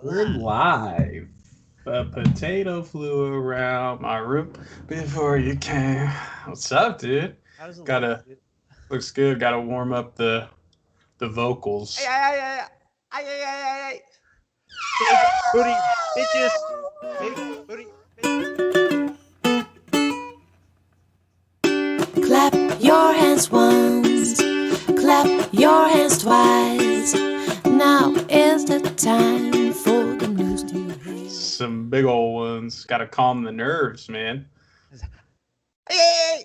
We're live. A potato flew around my room before you came. What's up, dude? How does it look, Gotta dude? looks good. Gotta warm up the Ay, vocals. ay, ay, ay, ay, ay, ay, ay, ay. Big booty bitches. Big booty bitches. Clap your hands once, clap your hands twice. Now is the time for the news to hear. Some big old ones. Gotta calm the nerves, man. Ay, ay, ay.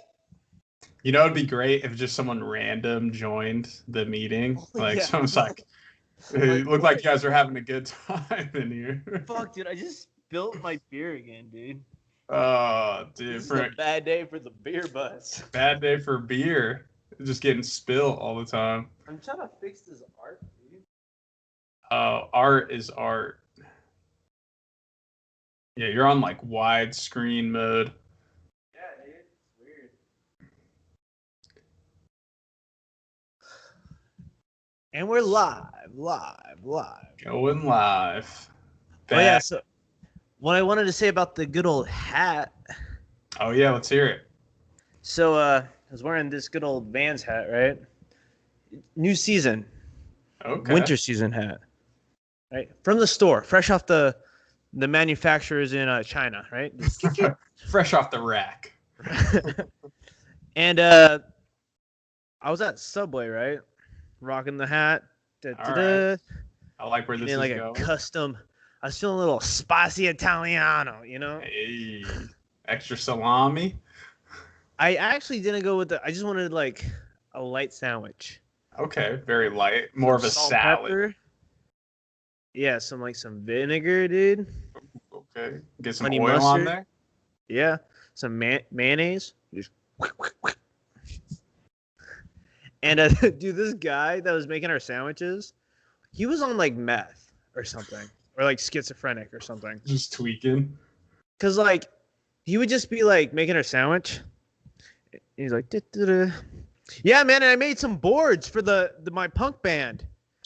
You know, it'd be great if just someone random joined the meeting. Oh, Like yeah. someone's like, it looked like you guys are having a good time in here. Fuck, dude, I just spilled my beer again, dude. Oh, dude, This is for a bad day for the beer buzz. bad day for beer. Just getting spilled all the time. I'm trying to fix this art, dude. Art is art. Yeah, you're on like widescreen mode. Yeah, dude, it's weird. And we're live. Going live. Oh yeah, Back. so what I wanted to say about the good old hat. Oh yeah, let's hear it. So I was wearing this good old Vans hat, right? New season, Okay. winter season hat, right? From the store, fresh off the manufacturers in China, right? Fresh off the rack. And I was at Subway, right? Rocking the hat. Alright. I like where this Getting is like a going. custom. I was feeling a little spicy Italiano, you know? Hey, extra salami. I actually didn't go with I just wanted like a light sandwich. Okay, very light. More of a Salt, salad. pepper. Yeah, some vinegar, dude. Okay. Get some Honey oil on mustard. there. Yeah, some mayonnaise. Just and dude, this guy that was making our sandwiches, he was on like meth or something, or like schizophrenic or something. Just tweaking. Cause like he would just be like making our sandwich. And he's like, "Da-da-da." Yeah, man, and I made some boards for the my punk band.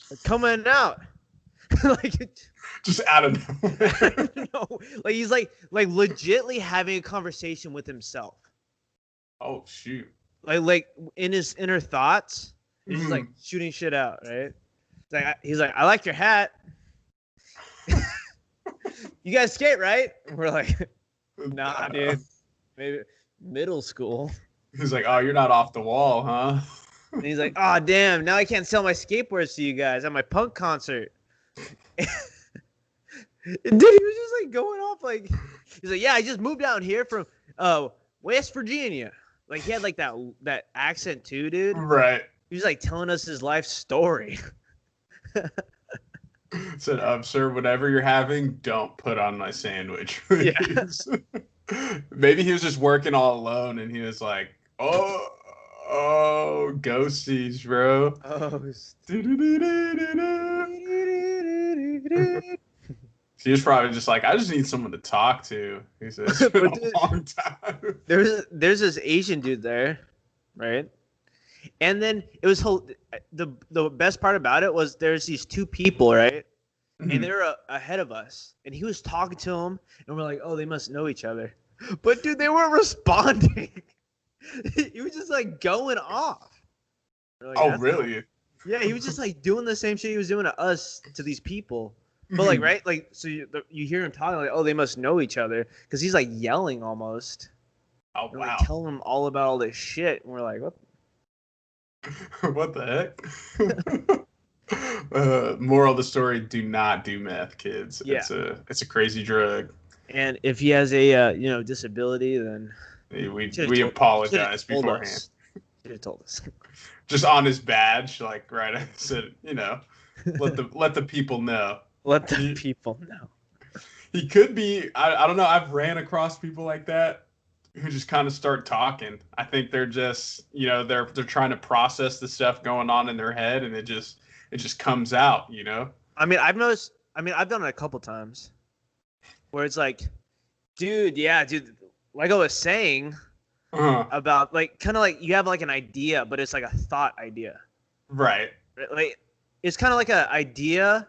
They're coming out. Like Just out of I nowhere. don't know. Like he's like legitly having a conversation with himself. Oh shoot. Like in his inner thoughts, he's just like Mm. shooting shit out, right? He's like, I like your hat. You guys skate, right? And we're like, nah, dude. Maybe middle school. He's like, oh, you're not off the wall, huh? And he's like, oh damn, now I can't sell my skateboards to you guys at my punk concert. Dude, he was just like going off like he's like, yeah, I just moved down here from West Virginia. Like he had like that accent too, dude. Right. He was like telling us his life story. Said, sir, whatever you're having, don't put on my sandwich. Please." Maybe he was just working all alone and he was like, oh, ghosties, bro. Oh, He was probably just like, I just need someone to talk to. He said, it's been But a long time. there's this Asian dude there, right? And then it was the best part about it was there's these two people, right? And they're ahead of us, and he was talking to them, and we're like, oh, they must know each other. But dude, they weren't responding. He was just like going off. We're like, Oh, "That's really? Yeah, he was just like doing the same shit he was doing to us, to these people. But like, right? Like, so you hear him talking like, oh, they must know each other, because he's like yelling almost. Oh, And, wow. like telling them all about all this shit, and we're like, what? What the heck? Moral of the story: do not do meth, kids. Yeah. It's a crazy drug. And if he has a disability, then We apologize beforehand. Should have told us. Just on his badge, like right, I said, let the people know. Let the people know. He could be. I don't know. I've ran across people like that who just kind of start talking. I think they're just they're trying to process the stuff going on in their head, and it just comes out. I mean, I've noticed. I mean, I've done it a couple times, where it's like, dude, like I was saying about like kind of like you have like an idea, but it's like a thought idea. Right. Like it's kind of like an idea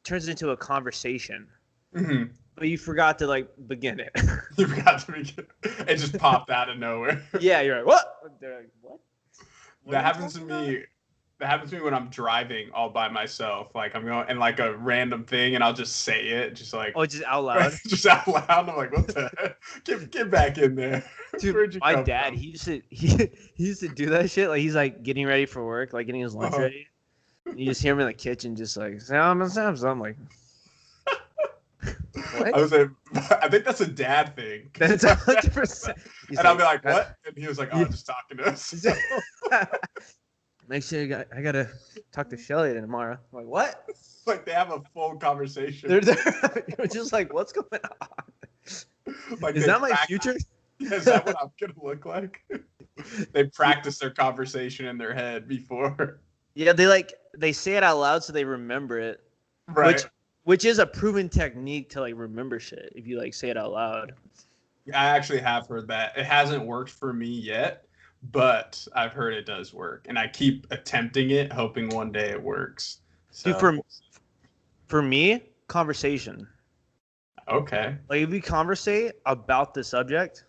turns into a conversation, Hmm. but you forgot to like begin it. You forgot to begin. It just popped out of nowhere. Yeah, you're like, what? They're like, what? What That are you happens to talking about? me. That happens to me when I'm driving all by myself. Like I'm going and like a random thing, and I'll just say it, just like Oh, just out loud. just out loud. I'm like, what the heck? Get back in there. Dude, Where'd you my come dad, from? he used to do that shit. Like he's like getting ready for work, like getting his lunch Uh-huh. ready. You just hear him in the kitchen, just like Sam. I'm like, what? I was like, I think that's a dad thing. That's 100%. And I'll be like, what? And he was like, oh, just talking to us. Make sure I gotta talk to Shelly tomorrow. I'm like, what? Like they have a full conversation. You're just like, what's going on? Like Is they that my practice- future? Is that what I'm gonna look like? They practice their conversation in their head before. Yeah, they say it out loud so they remember it. Right. Which is a proven technique to like remember shit if you like say it out loud. I actually have heard that. It hasn't worked for me yet, but I've heard it does work. And I keep attempting it, hoping one day it works. So, Dude, for me, conversation. okay. Like if we conversate about the subject,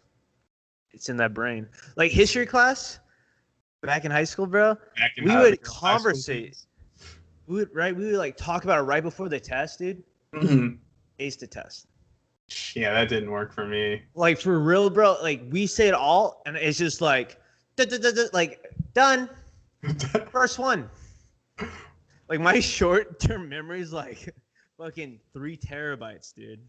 it's in that brain. Like history class, back in high school, bro. We would conversate. We would like talk about it right before the test, dude. Mm-hmm. Ace the test. Yeah, that didn't work for me. Like for real, bro. Like we say it all, and it's just like, like done. First one. Like my short-term memory is like fucking 3 terabytes, dude.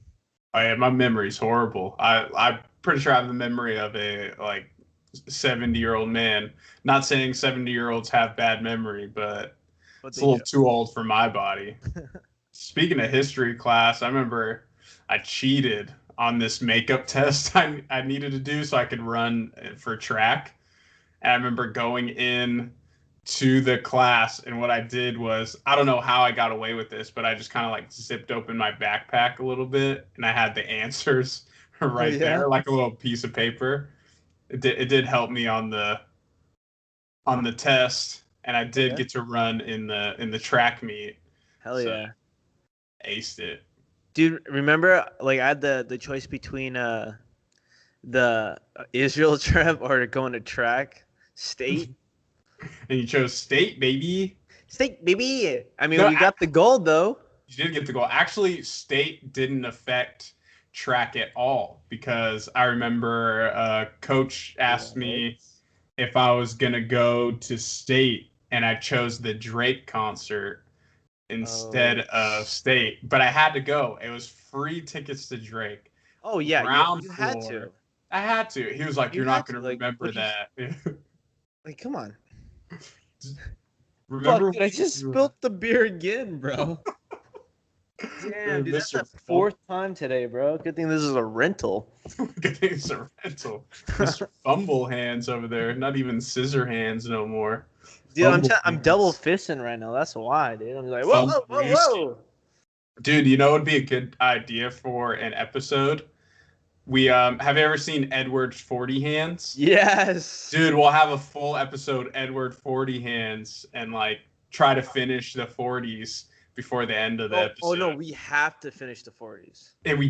Oh yeah, my memory's horrible. I'm pretty sure I have the memory of a like 70-year-old man. Not saying 70-year-olds have bad memory, but it's a little too old for my body. Speaking of history class, I remember I cheated on this makeup test I needed to do so I could run for track. And I remember going in to the class, and what I did was, I don't know how I got away with this, but I just kind of like zipped open my backpack a little bit, and I had the answers right there, like a little piece of paper. It did help me on the test, and I did get to run in the track meet. Hell yeah. Aced it. Dude, remember like I had the choice between the Israel trip or going to track state. And you chose state, baby. State, baby. I mean, we got the gold though. You did get the goal. Actually, state didn't affect track at all because I remember coach asked me if I was gonna go to state, and I chose the Drake concert instead of state. But I had to go. It was free tickets to Drake. Oh yeah, Ground you had floor. to. I had to. He was like, "You're not gonna remember that." Like, come on. Remember? Fuck, dude, I just spilled the beer again, bro. Damn, dude, that's the 4th time today, bro. Good thing this is a rental. Good thing it's a rental. Mr. Fumble hands over there. Not even scissor hands no more. Dude, I'm double fisting right now. That's why, dude. I'm like, whoa. Dude, you know what would be a good idea for an episode? We have you ever seen Edward's 40 hands? Yes. Dude, we'll have a full episode Edward 40 hands and like try to finish the 40s before the end of the episode. Oh no, we have to finish the 40s. And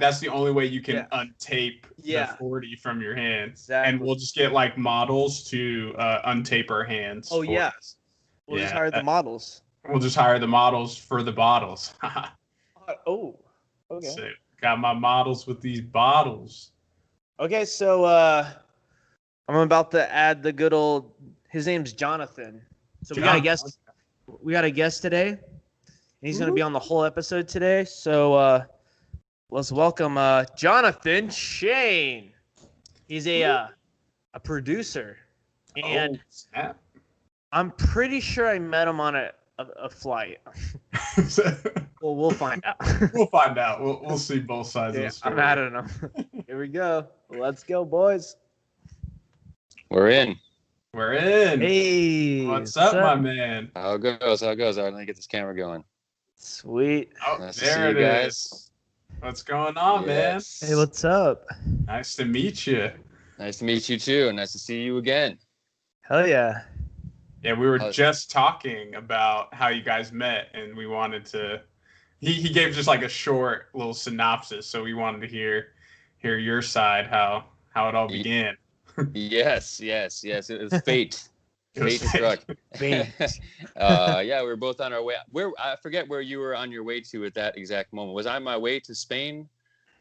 that's the only way you can untape the 40 from your hands. Exactly. And we'll just get like models to untape our hands. Oh yeah. We'll just hire the models. We'll just hire the models for the bottles. Oh, okay. So, got my models with these bottles. Okay, so I'm about to add the good old. His name's Jonathan. So we got a guest today. And he's gonna be on the whole episode today. So let's welcome Jonathan Shane. He's a producer, and I'm pretty sure I met him on a flight. Well, we'll find out. We'll find out. We'll see both sides of the story. I'm mad at him. Here we go. Let's go, boys. We're in. Hey. What's up, my man? How it goes. All right, let me get this camera going. Sweet. Oh, nice there to see it you is. guys. What's going on, man? Hey, what's up? Nice to meet you. Nice to meet you too, and nice to see you again. Hell yeah. Yeah, we were Uh, just talking about how you guys met, and we wanted to. He gave just like a short little synopsis, so we wanted to hear your side, how it all y- began. yes. It was fate. It was Fate struck. Fate. Yeah, we were both on our way. Where I forget where you were on your way to at that exact moment. Was I on my way to Spain?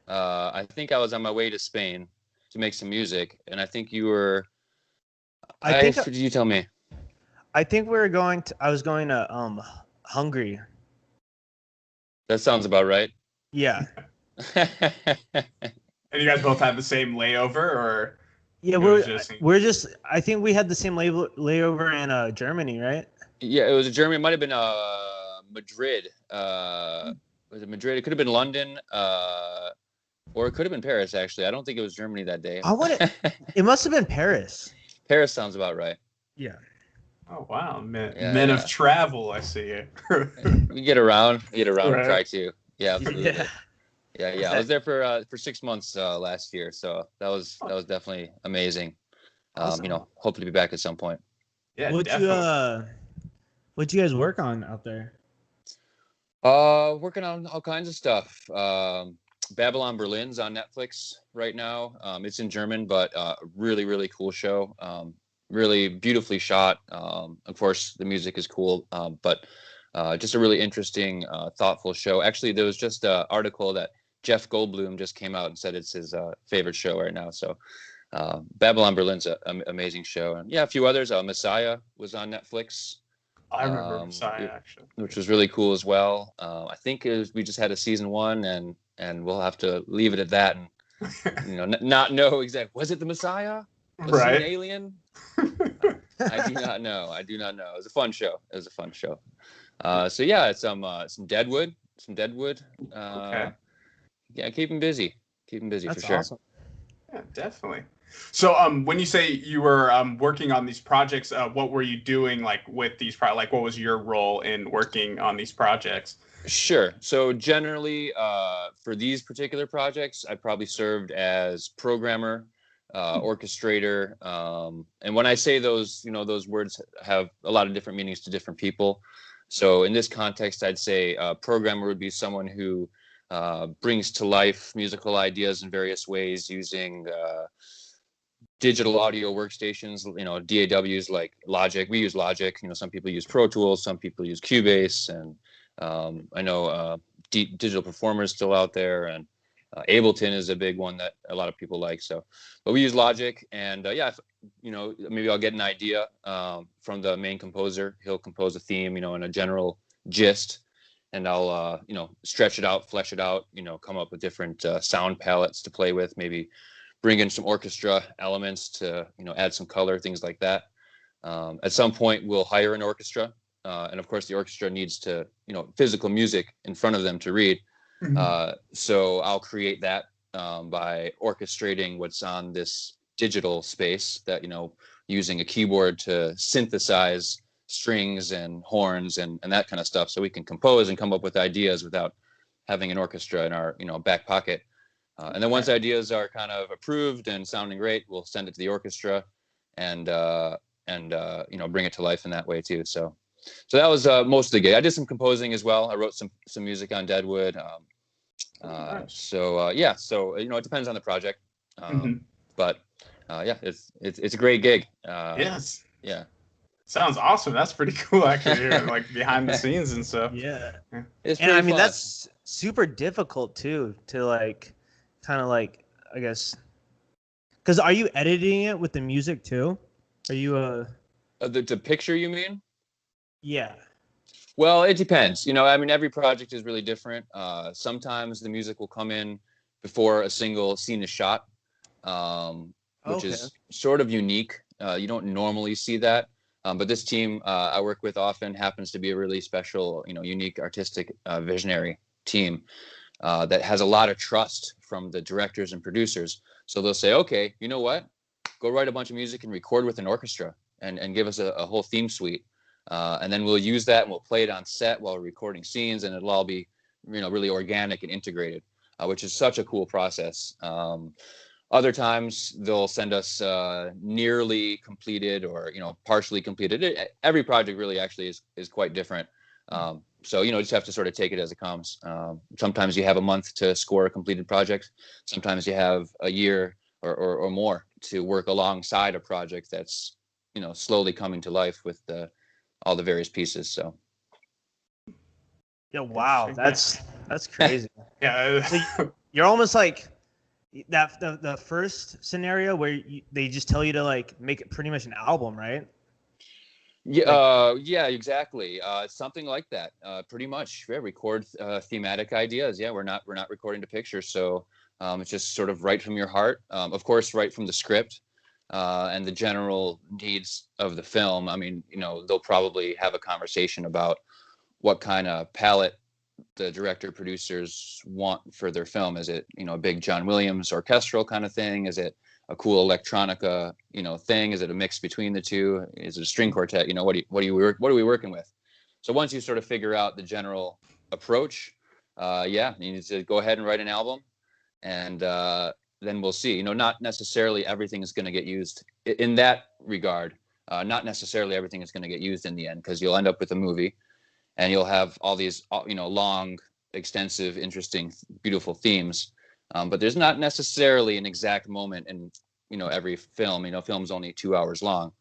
I think I was on my way to Spain to make some music, and I think you were. I think You tell me. I think we were going to. I was going to Hungary. That sounds about right. Yeah. And you guys both had the same layover, or Yeah, it was just we're just. I think we had the same layover in Germany, right? Yeah, it was Germany. It might have been Madrid. Was it Madrid? It could have been London, or it could have been Paris. Actually, I don't think it was Germany that day. I want to. It must have been Paris. Paris sounds about right. Yeah. oh wow, men Yeah. of travel. I see it. We get around. Right. And try to. Yeah, absolutely. Yeah. I was there for 6 months last year, so that was definitely amazing. Awesome. Hopefully be back at some point. Yeah, What'd definitely. you guys work on out there? Working on all kinds of stuff. Babylon Berlin's on Netflix right now. It's in German, but really, really cool show. Really beautifully shot. Of course, the music is cool, but just a really interesting, thoughtful show. Actually, there was just an article that Jeff Goldblum just came out and said it's his favorite show right now. So Babylon Berlin's an amazing show. And yeah, a few others. Messiah was on Netflix. I remember Messiah actually, which was really cool as well. I think we just had a season 1, and we'll have to leave it at that, and not know exactly. Was it the Messiah? Was he an alien? I do not know. It was a fun show. So yeah, it's some Deadwood. Okay. Yeah, keep him busy. That's for sure. awesome. Yeah, definitely. So, when you say you were working on these projects, what were you doing like with these like what was your role in working on these projects? Sure. So generally, for these particular projects, I probably served as programmer, orchestrator, and when I say those, those words have a lot of different meanings to different people. So in this context, I'd say programmer would be someone who brings to life musical ideas in various ways using digital audio workstations, DAWs like Logic. We use Logic. Some people use Pro Tools, some people use Cubase, and I know Digital Performer is still out there, and Ableton is a big one that a lot of people like. So, but we use Logic, and maybe I'll get an idea from the main composer. He'll compose a theme, in a general gist, and I'll stretch it out, flesh it out, come up with different sound palettes to play with, maybe bring in some orchestra elements to add some color, things like that. At some point we'll hire an orchestra, and of course the orchestra needs to physical music in front of them to read. So I'll create that by orchestrating what's on this digital space, that using a keyboard to synthesize strings and horns and that kind of stuff, so we can compose and come up with ideas without having an orchestra in our back pocket. And then once ideas are kind of approved and sounding great, we'll send it to the orchestra and bring it to life in that way too. So that was most of the gig. I did some composing as well. I wrote some music on Deadwood. So it depends on the project. But yeah, it's a great gig. Yes. Yeah. Sounds awesome. That's pretty cool, actually, like behind the scenes and stuff. Yeah. It's And I mean, fun. that's super difficult too, to I guess, because are you editing it with the music too? Are you the picture, you mean? Yeah. Well, it depends. Every project is really different. Sometimes the music will come in before a single scene is shot, which is sort of unique. You don't normally see that. But this team I work with often happens to be a really special, unique artistic visionary team that has a lot of trust from the directors and producers. So they'll say, okay, you know what? Go write a bunch of music and record with an orchestra and give us a whole theme suite. And then we'll use that and we'll play it on set while we're recording scenes, and it'll all be, really organic and integrated, which is such a cool process. Other times they'll send us nearly completed or partially completed. Every project really actually is quite different. So just have to sort of take it as it comes. Sometimes you have a month to score a completed project. Sometimes you have a year or more to work alongside a project that's slowly coming to life with all the various pieces. So Yeah, wow, that's crazy. Yeah. So you're almost like that the first scenario where they just tell you to like make it pretty much an album, right? Yeah, yeah, exactly. Something like that. Pretty much. Yeah, record thematic ideas. Yeah, we're not recording to picture, so it's just sort of right from your heart. Of course, right from the script and the general needs of the film. I mean, they'll probably have a conversation about what kind of palette the director producers want for their film. Is it a big John Williams orchestral kind of thing? Is it a cool electronica thing? Is it a mix between the two? Is it a string quartet? What are we working with? So once you sort of figure out the general approach, you need to go ahead and write an album, and then we'll see. Not necessarily everything is going to get used in that regard. Not necessarily everything is going to get used in the end, because you'll end up with a movie and you'll have all these long, extensive, interesting, beautiful themes, but there's not necessarily an exact moment in every film. Film's only 2 hours long,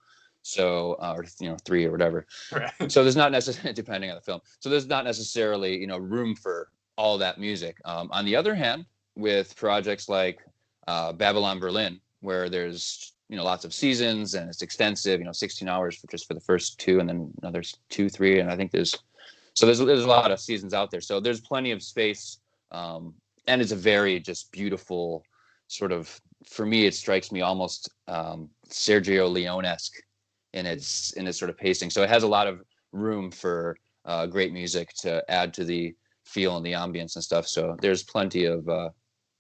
so or 3 or whatever. Right. So there's not necessarily, depending on the film, so there's not necessarily room for all that music. On the other hand, with projects like Babylon Berlin, where there's lots of seasons and it's extensive, 16 hours just for the first two, and then another 2, 3, and I think there's a lot of seasons out there. So there's plenty of space, and it's a very just beautiful sort of. For me, it strikes me almost Sergio Leone-esque in its sort of pacing. So it has a lot of room for great music to add to the feel and the ambience and stuff. So there's plenty of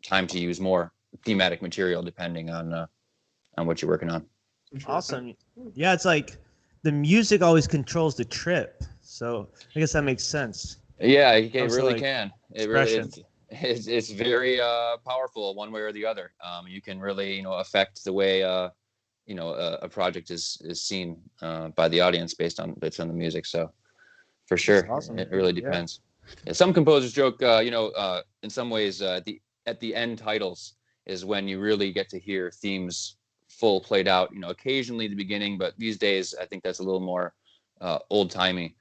time to use more thematic material depending on what you're working on. Awesome. Yeah, it's like the music always controls the trip. So I guess that makes sense. Yeah, it Also, really like, can. It expression. really is. It's very powerful one way or the other. You can really affect the way a project is seen by the audience based on the music. So for sure, awesome. It really depends. Yeah, some composers joke, in some ways, at the end titles is when you really get to hear themes full played out. Occasionally the beginning, but these days I think that's a little more old timey.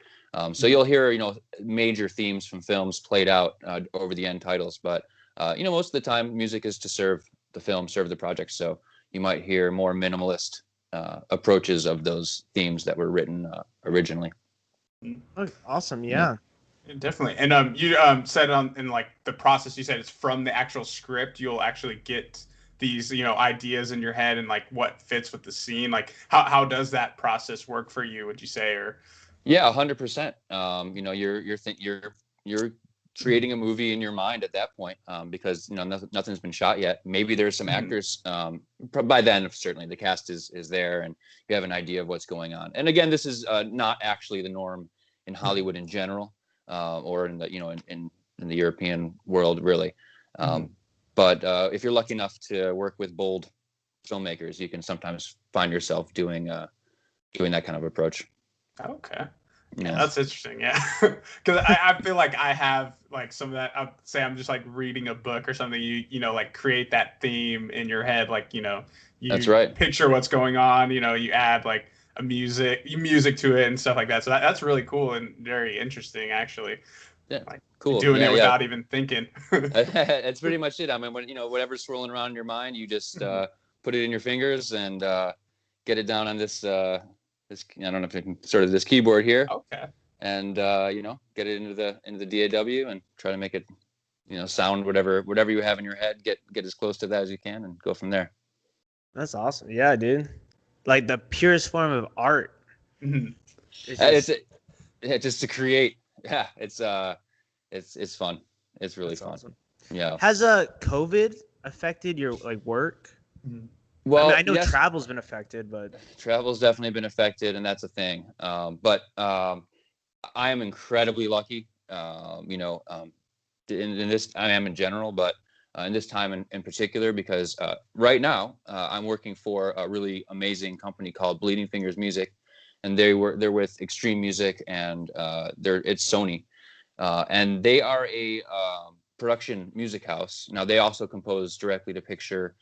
So you'll hear major themes from films played out over the end titles, but most of the time music is to serve the film, serve the project. So you might hear more minimalist approaches of those themes that were written originally. Oh, awesome. Yeah. Definitely. And you said in like the process, you said it's from the actual script. You'll actually get these ideas in your head and like what fits with the scene. Like how does that process work for you, would you say? Or Yeah, 100%. You're creating a movie in your mind at that point, because nothing's been shot yet. Maybe there's some actors. By then, certainly the cast is there, and you have an idea of what's going on. And again, this is not actually the norm in Hollywood in general, or in the in the European world, really. But if you're lucky enough to work with bold filmmakers, you can sometimes find yourself doing that kind of approach. Okay. Yeah, that's interesting. Yeah, because I feel like I have like some of that. I'll say I'm just like reading a book or something. You like create that theme in your head. Like you that's right. Picture what's going on. You add like music to it and stuff like that. So that's really cool and very interesting, actually. Yeah, like cool. Doing it without even thinking. That's pretty much it. I mean, when whatever's swirling around in your mind, you just put it in your fingers and get it down on this. This, I don't know if you can sort of this keyboard here. Okay. And get it into the DAW and try to make it sound whatever you have in your head. Get as close to that as you can and go from there. That's awesome. Yeah, dude. Like the purest form of art. It's just to create. Yeah, it's fun. It's really fun. Awesome. Yeah. Has COVID affected your work? Well, I know yes. travel's been affected, but Travel's definitely been affected, and that's a thing. But I am incredibly lucky. In this, I am in general, but in this time in particular, because right now I'm working for a really amazing company called Bleeding Fingers Music, and they're with Extreme Music, and it's Sony, and they are a production music house. Now they also compose directly to picture,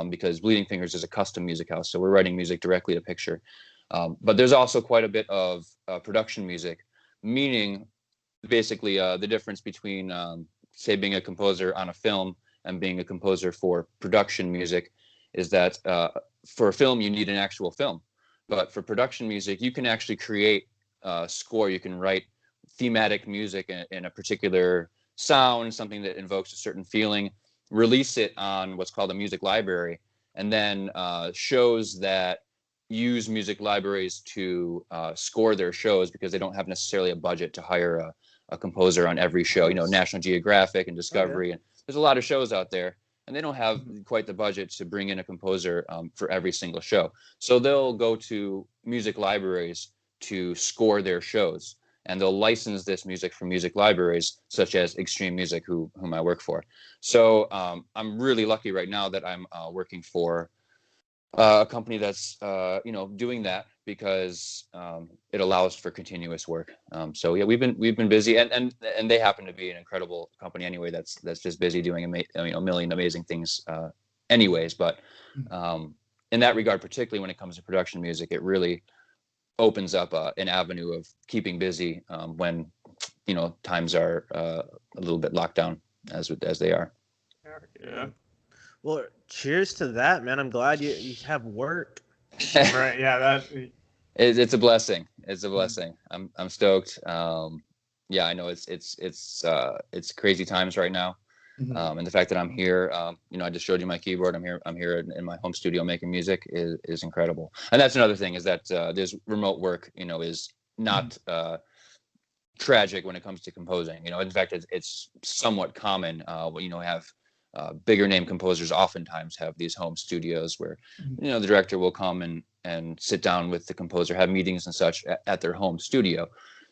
because Bleeding Fingers is a custom music house, so we're writing music directly to picture. But there's also quite a bit of production music, meaning basically the difference between say being a composer on a film and being a composer for production music is that for a film you need an actual film, but for production music you can actually create a score. You can write thematic music in a particular sound, something that invokes a certain feeling, release it on what's called a music library, and then shows that use music libraries to score their shows, because they don't have necessarily a budget to hire a composer on every show. National Geographic and Discovery, and there's a lot of shows out there, and they don't have quite the budget to bring in a composer for every single show. So they'll go to music libraries to score their shows, and they'll license this music from music libraries such as Extreme Music, whom I work for. So I'm really lucky right now that I'm working for a company that's doing that, because it allows for continuous work. So yeah, we've been busy, and they happen to be an incredible company anyway. That's just busy doing a million amazing things anyways. But in that regard, particularly when it comes to production music, it really opens up an avenue of keeping busy when times are a little bit locked down as they are. Yeah. Well, cheers to that, man. I'm glad you have work. Right. Yeah. It's a blessing. It's a blessing. I'm stoked. Yeah, I know it's crazy times right now. And the fact that I'm here, I just showed you my keyboard. I'm here in my home studio making music is incredible. And that's another thing, is that this remote work, is not tragic when it comes to composing. In fact, it's somewhat common. Have bigger name composers oftentimes have these home studios where the director will come and sit down with the composer, have meetings and such at their home studio.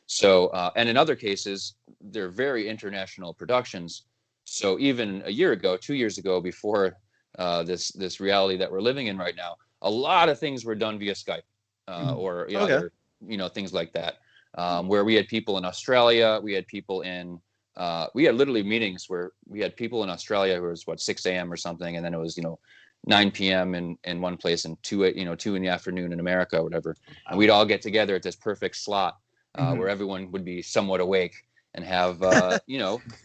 So and in other cases, they're very international productions. So even a year ago, 2 years ago, before this reality that we're living in right now, a lot of things were done via Skype or other things like that, where we had people in Australia, we had people in we had literally meetings where we had people in Australia who was 6 a.m. or something, and then it was 9 p.m. in one place, and 2 in the afternoon in America or whatever, and we'd all get together at this perfect slot where everyone would be somewhat awake, and have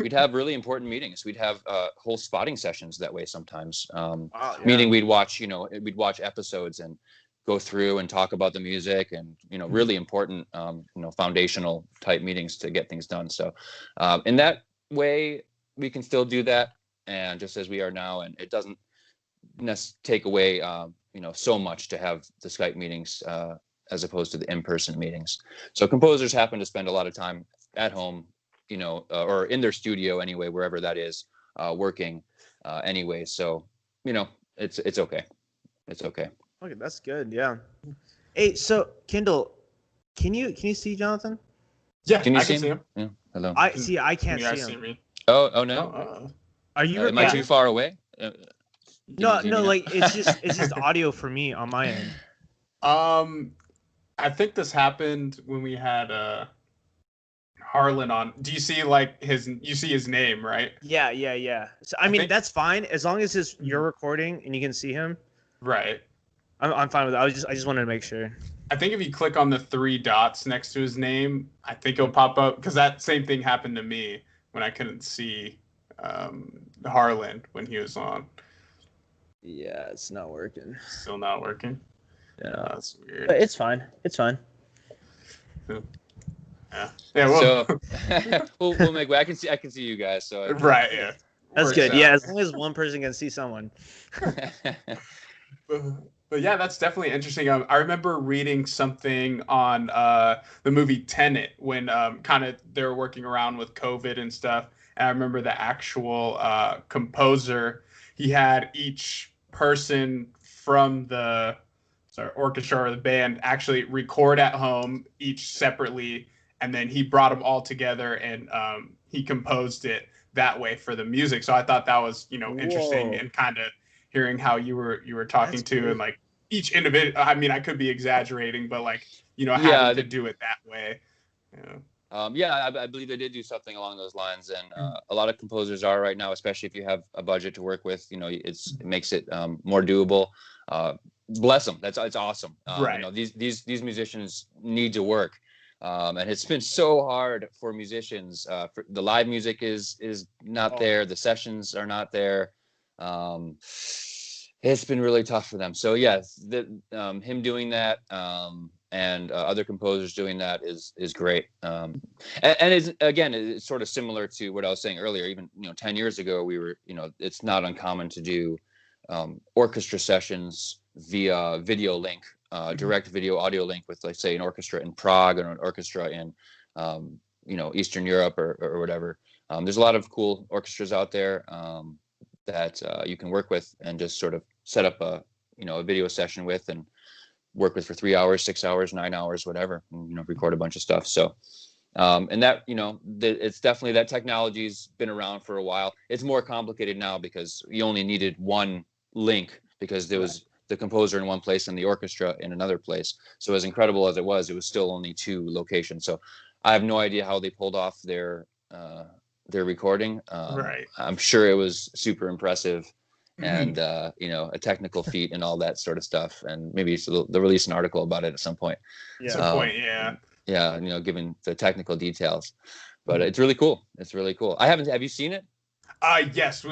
we'd have really important meetings. We'd have whole spotting sessions that way sometimes. Meaning we'd watch episodes and go through and talk about the music, and really important foundational type meetings to get things done. So in that way we can still do that, and just as we are now, and it doesn't take away so much to have the Skype meetings as opposed to the in-person meetings. So composers happen to spend a lot of time at home, or in their studio anyway, wherever that is, working anyway. So it's okay. It's okay. Okay, that's good. Yeah. Hey, so Kendall, can you see Jonathan? Yeah, Can you I see can see him? him. Yeah. Hello. I can't You guys see see him. me? Oh no. Are you? Am I too far away? No, like it's just audio for me on my end. I think this happened when we had Harlan on. Do you see you see his name, right? Yeah. So I mean, think- that's fine as long as you're recording and you can see him. Right. I'm fine with it. I just wanted to make sure. I think if you click on the 3 dots next to his name, I think it'll pop up, because that same thing happened to me when I couldn't see Harlan when he was on. Yeah, it's not working. Still not working. Yeah, Oh, that's weird. but it's fine. It's fine. Yeah. Well, So we'll make way. I can see you guys. So right. Yeah. That's Works good. out. Yeah, as long as one person can see someone. But yeah, that's definitely interesting. I remember reading something on the movie Tenet when kind of they were working around with COVID and stuff. And I remember the actual composer, he had each person from the orchestra or the band actually record at home, each separately, and then he brought them all together and he composed it that way for the music. So I thought that was, interesting, Whoa. and kind of hearing how you were talking That's to, cool. and like each individual. I mean, I could be exaggerating, but like, Yeah, having to do it that way. Yeah. I believe they did do something along those lines, and a lot of composers are right now, especially if you have a budget to work with. It makes it more doable. Bless them. It's awesome. Right. These musicians need to work, and it's been so hard for musicians. The live music is not there. The sessions are not there. It's been really tough for them. So yes, him doing that. And other composers doing that is great. And it's sort of similar to what I was saying earlier. Even 10 years ago, we were it's not uncommon to do orchestra sessions via video link, direct video audio link with, like, say, an orchestra in Prague or an orchestra in Eastern Europe or whatever. There's a lot of cool orchestras out there that you can work with and just sort of set up a video session with and work with for 3 hours, 6 hours, 9 hours, whatever, and, record a bunch of stuff. So, and that, it's definitely, that technology's been around for a while. It's more complicated now because you only needed one link because there was the composer in one place and the orchestra in another place. So as incredible as it was still only 2 locations. So I have no idea how they pulled off their recording. Right. I'm sure it was super impressive. And a technical feat and all that sort of stuff, and maybe they'll release an article about it at some point. Given the technical details, but it's really cool. Have you seen it? Yes,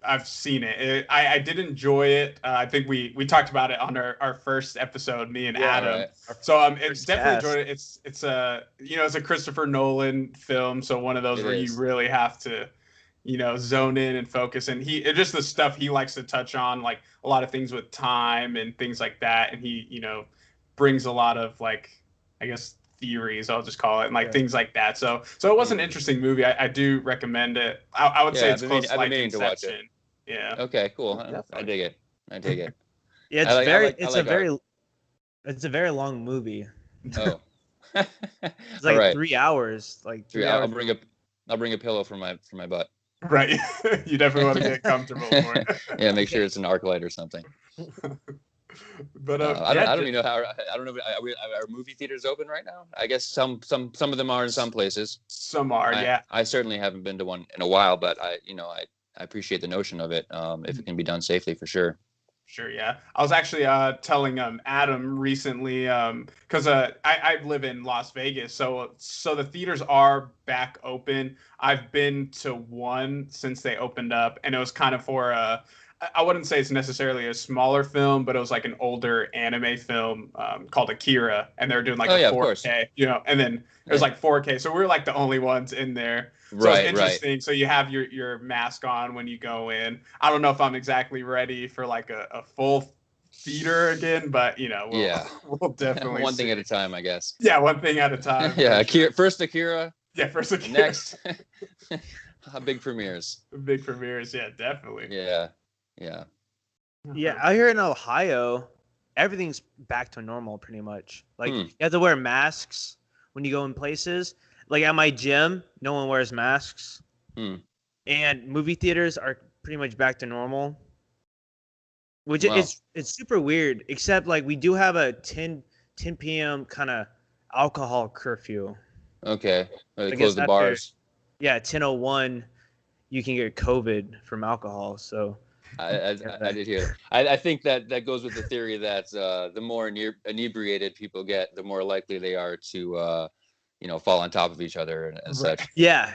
I've seen it. I did enjoy it. I think we talked about it on our first episode, me and Adam. Right. So it's definitely enjoyed it. It's a it's a Christopher Nolan film, so one of those where you really have to zone in and focus. And just the stuff he likes to touch on, like a lot of things with time and things like that. And he, brings a lot of, like, I guess, theories, I'll just call it, and like things like that. So it was an interesting movie. I do recommend it. I would say it's close to like Inception. Yeah. Okay, cool. I dig it. Yeah, it's a very long movie. Oh. It's like 3 hours. Like 3 hours. I'll bring a pillow for my butt. Right. You definitely want to get comfortable for it. Yeah, make sure it's an arc light or something. But I don't even know how. I don't know. Are movie theaters open right now? I guess some of them are in some places. Some are, yeah. I certainly haven't been to one in a while, but I appreciate the notion of it. If it can be done safely, for sure. Sure, yeah. I was actually telling Adam recently, because I live in Las Vegas, so the theaters are back open. I've been to one since they opened up, and it was kind of for I wouldn't say it's necessarily a smaller film, but it was like an older anime film called Akira, and they're doing like a 4K, and then it was like 4K, so we were like the only ones in there. So it's interesting. Right. So you have your mask on when you go in. I don't know if I'm exactly ready for like a full theater again, but we'll definitely one thing at a time, I guess. Yeah, one thing at a time. Yeah, Akira, first Akira. Yeah, first Akira. Next, big premieres. Big premieres, yeah, definitely. Yeah. Yeah, out here in Ohio, everything's back to normal pretty much. Like you have to wear masks when you go in places. Like at my gym, no one wears masks. And movie theaters are pretty much back to normal. Which it's super weird, except like we do have a 10 p.m. kind of alcohol curfew. Okay. They close the bars. Yeah, 10:01 you can get COVID from alcohol, so I did hear. I think that goes with the theory that the more inebriated people get, the more likely they are to fall on top of each other and such. Yeah.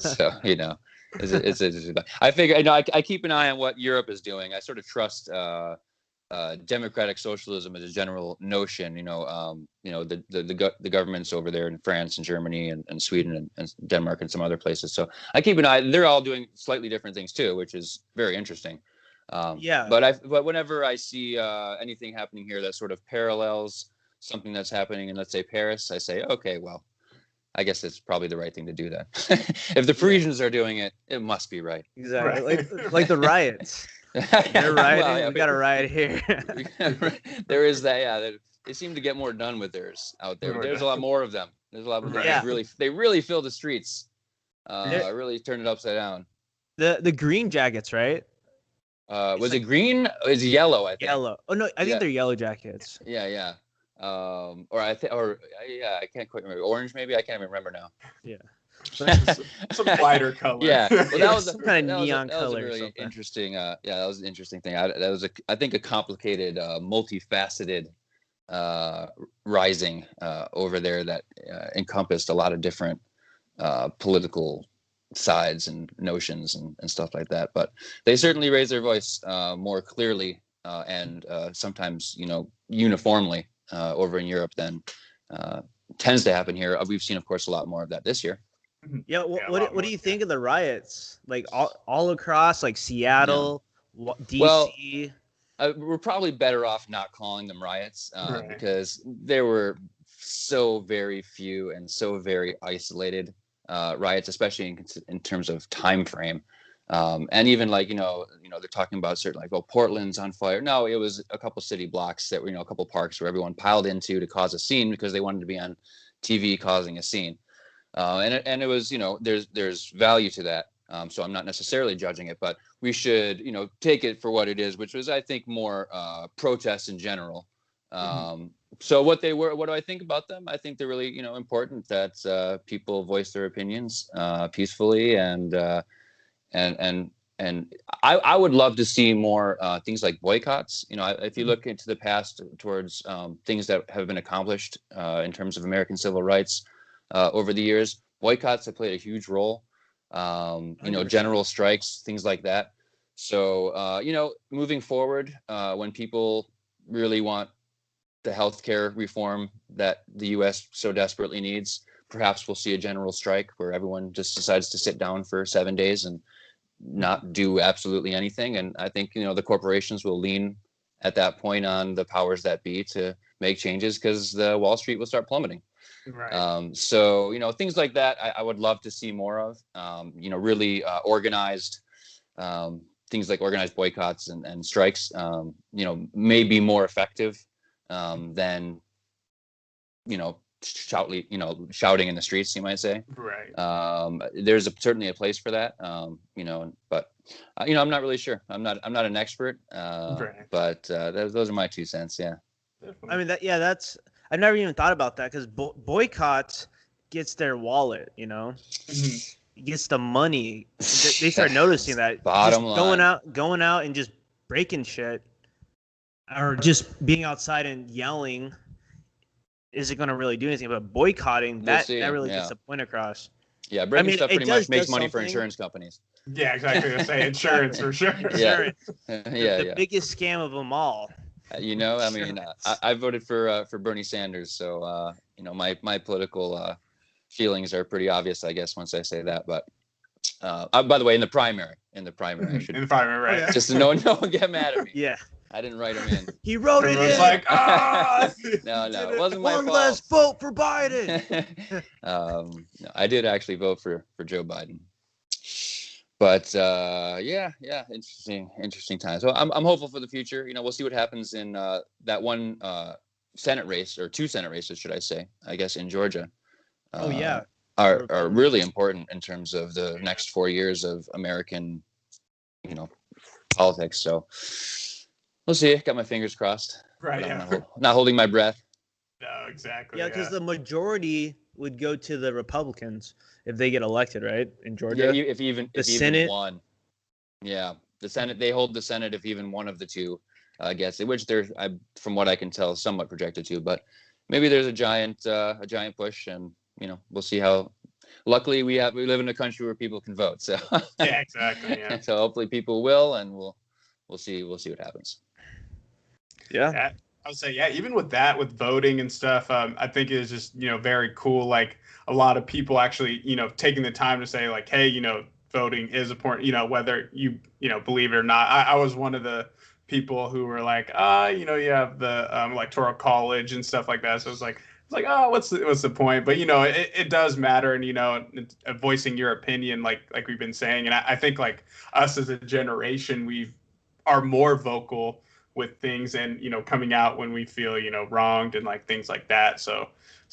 So it's interesting. I figure I keep an eye on what Europe is doing. I sort of trust democratic socialism as a general notion. The governments over there in France and Germany and Sweden and Denmark and some other places. So I keep an eye. They're all doing slightly different things too, which is very interesting. But whenever I see anything happening here that sort of parallels something that's happening in, let's say, Paris, I say, okay, well, I guess it's probably the right thing to do that. If the Parisians are doing it, it must be right. Exactly. Right. Like the riots. They're rioting. We got a riot here. There is that. Yeah, they seem to get more done with theirs out there. There's a lot more of them. There's a lot. They really fill the streets. Really turned it upside down. The green jackets, right? Was like it green? It's yellow, I think. Yellow. Oh no, I think Yeah. they're yellow jackets. Yeah. Or I can't quite remember. Orange, maybe. I can't even remember now. Yeah. Some lighter color. Yeah. Well, that was some kind of neon that was color a or really something. interesting. That was an interesting thing. That was I think a complicated, multifaceted rising over there that encompassed a lot of different political sides and notions and stuff like that. But they certainly raised their voice more clearly and sometimes, uniformly over in Europe than tends to happen here. We've seen, of course, a lot more of that this year. Yeah. What do you think of the riots? Like all across, like Seattle, DC. We're probably better off not calling them riots Right. because there were so very few and so very isolated riots, especially in terms of time frame. And even like, they're talking about certain like, Portland's on fire. No, it was a couple city blocks that were, a couple parks where everyone piled into to cause a scene because they wanted to be on TV causing a scene. And it was, there's value to that. So I'm not necessarily judging it, but we should, take it for what it is, which was, I think, more protests in general. So what do I think about them? I think they're really, important that people voice their opinions peacefully, and I would love to see more things like boycotts. If you look into the past towards things that have been accomplished in terms of American civil rights over the years, boycotts have played a huge role. General strikes, things like that. So, moving forward, when people really want the healthcare reform that the U.S. so desperately needs, perhaps we'll see a general strike where everyone just decides to sit down for 7 days and not do absolutely anything. And I think, the corporations will lean at that point on the powers that be to make changes because the Wall Street will start plummeting. Right. So, things like that, I would love to see more of, really organized things like organized boycotts and strikes, may be more effective than, shouting in the streets, you might say. Right. There's certainly a place for that, but I'm not really sure. I'm not an expert, Right. but those are my 2 cents. Yeah. I mean that's I've never even thought about that because boycott gets their wallet, It gets the money. They start noticing that. Bottom just line. going out and just breaking shit, or just being outside and yelling, isn't going to really do anything. But boycotting, that really gets the point across. Yeah, breaking stuff pretty much makes money for something. insurance companies. Yeah, exactly. I say insurance for sure. Yeah. The biggest scam of them all. I voted for Bernie Sanders, so my political feelings are pretty obvious, I guess, once I say that. But by the way, in the primary, I should, in the primary, right? Oh, yeah. just to no one get mad at me. Yeah, I didn't write him in. He wrote it in. Like, no, it wasn't my fault. One less vote for Biden. No, I did actually vote for Joe Biden. But interesting time. So I'm hopeful for the future. We'll see what happens in that one Senate race, or 2 Senate races, should I say? I guess in Georgia. Are really important in terms of the next 4 years of American, politics. So we'll see. Got my fingers crossed. Right. Yeah. Not holding my breath. No, exactly. Yeah, because the majority would go to the Republicans if they get elected, right? In Georgia. Yeah, if even Senate. One. Yeah, the Senate. They hold the Senate if even one of the 2 gets it, which they're, from what I can tell, somewhat projected to. But maybe there's a giant push, and we'll see how. Luckily, we live in a country where people can vote. So yeah, exactly. Yeah. So hopefully people will, and we'll see what happens. Yeah. I would say, even with voting and stuff, I think it is just, very cool. Like a lot of people actually, taking the time to say like, hey, voting is important, whether you believe it or not. I was one of the people who were like, you have the electoral college and stuff like that. So it's like, oh, what's the point? But, it does matter. And, voicing your opinion, like we've been saying. And I think like us as a generation, we are more vocal with things and, coming out when we feel, wronged and like things like that. So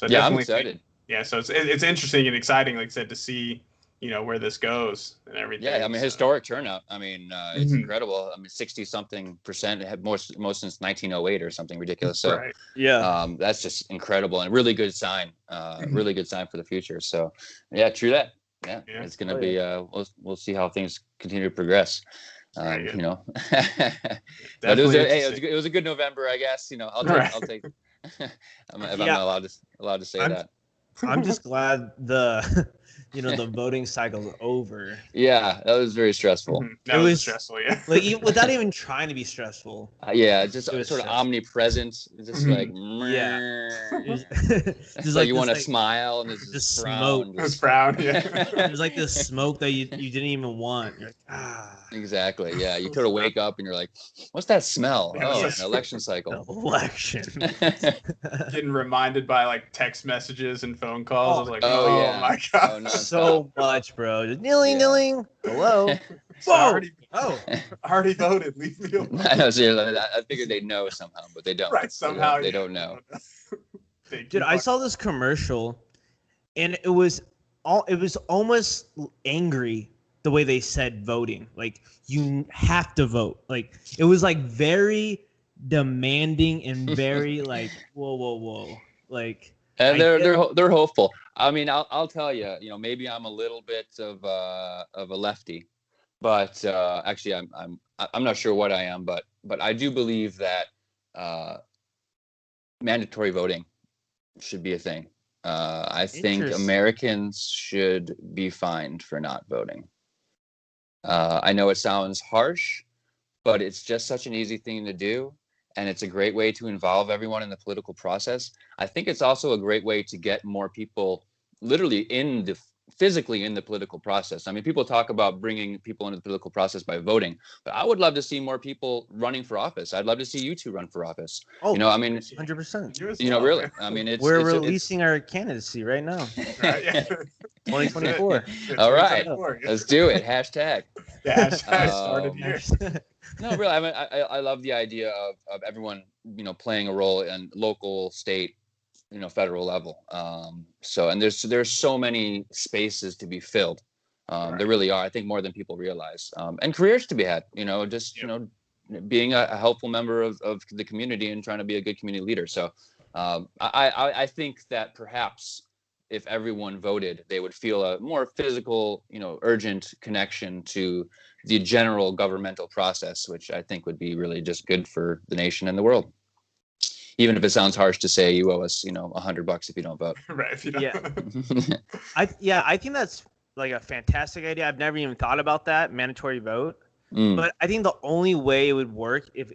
yeah, I'm excited. So it's interesting and exciting, like I said, to see, where this goes and everything. Yeah, I mean, so. historic turnout. I mean, it's Mhm. incredible. I mean, 60-something%, had most since 1908 or something ridiculous. So, Right. Yeah. that's just incredible and really good sign. Really good sign for the future. So, yeah, true that. Yeah, Yeah. it's gonna Oh, be. We'll see how things continue to progress. Right, yeah. You know, but Definitely it was a good November, I guess. You know, I'll take. If I'm Yeah. allowed to say I'm- that. I'm just glad the the voting cycle's over. Yeah, that was very stressful. Mhm. That It was was- stressful, yeah. Like without even trying to be stressful. Yeah, just It was sort of stressful. omnipresent. Just Mhm. like, It was, it's just like you want to this, smile and it's the just smoke. frown. It was proud, yeah. There's like this smoke that you didn't even want. You're like, Exactly. Yeah, you sort of wake up and you're like, "What's that smell? Yeah, Oh, what's an that election the cycle." election. Getting reminded by like text messages and phone calls. I was like, Oh, oh yeah. my god. Oh, no. So much, bro. Just kneeling, Yeah. kneeling. Hello. So Whoa. I already, Oh. already voted. Leave me alone. I know. Seriously, I figured they'd know somehow, but they don't. Right, somehow they don't know. Dude, I saw this commercial, and it was almost angry the way they said voting. Like you have to vote. Like it was like very demanding and very like whoa. Like And I they're hopeful. I mean, I'll tell you, maybe I'm a little bit of a lefty, but actually I'm not sure what I am, but I do believe that mandatory voting should be a thing. I think Interesting. Americans should be fined for not voting. I know it sounds harsh, but it's just such an easy thing to do. And it's a great way to involve everyone in the political process. I think it's also a great way to get more people literally physically in the political process. I mean, people talk about bringing people into the political process by voting, but I would love to see more people running for office. I'd love to see you two run for office. Oh, I mean, 100%. really. I mean, We're releasing our candidacy right now. Right, yeah. 2024. All right, 2024, yeah. let's do it. Hashtag. The hashtag started Um, here. No, really. I mean, I love the idea of everyone, playing a role in local, state, federal level. So, and there's so many spaces to be filled. Right. There really are. I think more than people realize. And careers to be had. Being a helpful member of the community and trying to be a good community leader. So, I think that perhaps if everyone voted, they would feel a more physical, urgent connection to the general governmental process, which I think would be really just good for the nation and the world. Even if it sounds harsh to say you owe us, $100 if you don't vote. Right. If you don't. Yeah. I think that's like a fantastic idea. I've never even thought about that mandatory vote. Mm. But I think the only way it would work if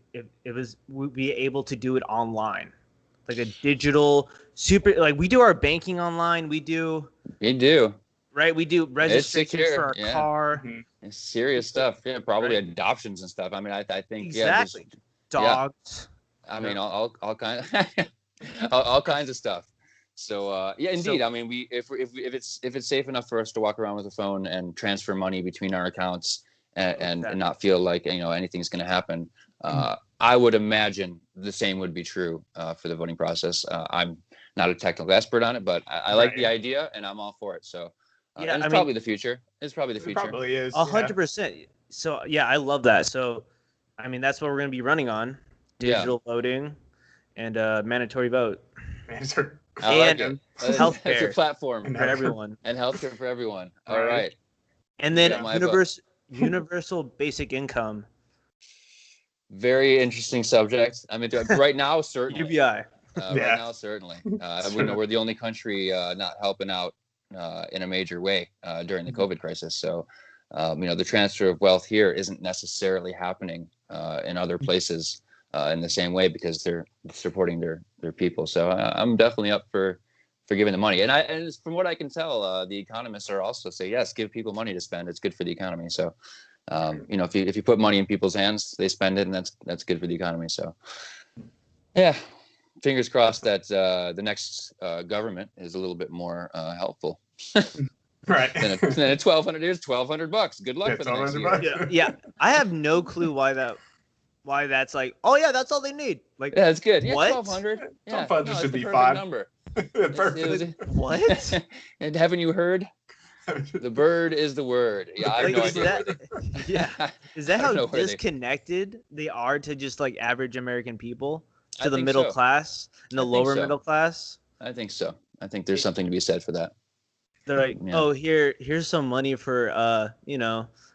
we'd be able to do it online, like a digital like we do our banking online. We do right. We do registration secure, for our yeah. car. Mhm. It's serious stuff. Yeah, probably Right. adoptions and stuff. I mean, I think Exactly. Yeah, Dogs. I mean, all kinds, all kinds of stuff. So yeah, indeed. So- I mean, if it's safe enough for us to walk around with a phone and transfer money between our accounts and not feel like anything's going to happen, I would imagine the same would be true for the voting process. I'm not a technical expert on it, but I like the idea and I'm all for it. So Yeah, and I it's mean- probably the future. It's probably the It future. probably is. 100%. So yeah, I love that. So, I mean, that's what we're gonna be running on: digital voting and mandatory vote Yeah. Man, sir. I like and it. That's healthcare. your platform. And for everyone. And healthcare for everyone. All Right. right. And then Yeah, my vote. universal basic income. Very interesting subject. I mean, right now, certainly. UBI. Yeah. Right now, certainly. We're the only country not helping out in a major way during the COVID crisis. So, the transfer of wealth here isn't necessarily happening in other places in the same way because they're supporting their people. So I'm definitely up for giving the money. And from what I can tell, the economists are also say, yes, give people money to spend. It's good for the economy. So, if you put money in people's hands, they spend it, and that's good for the economy. So, yeah, fingers crossed that the next government is a little bit more helpful. Right. Then $1,200. Here's $1,200. Good luck Yeah, for the next $1,200. year. Yeah. I have no clue why that's like. Oh yeah, that's all they need. Like Yeah, it's good. Yeah, What? $1,200. Yeah, 1,200 no, should it's the be perfect fine. number. Perfect. what? And haven't you heard? The bird is the word. Yeah, I have Like, no is idea. that, yeah, is I that don't how know where disconnected they are to just like average American people, I to the think middle so. class and the I think lower so. middle class? I think so. I think there's It- something to be said for that. They're like, Yeah. oh, here's some money for a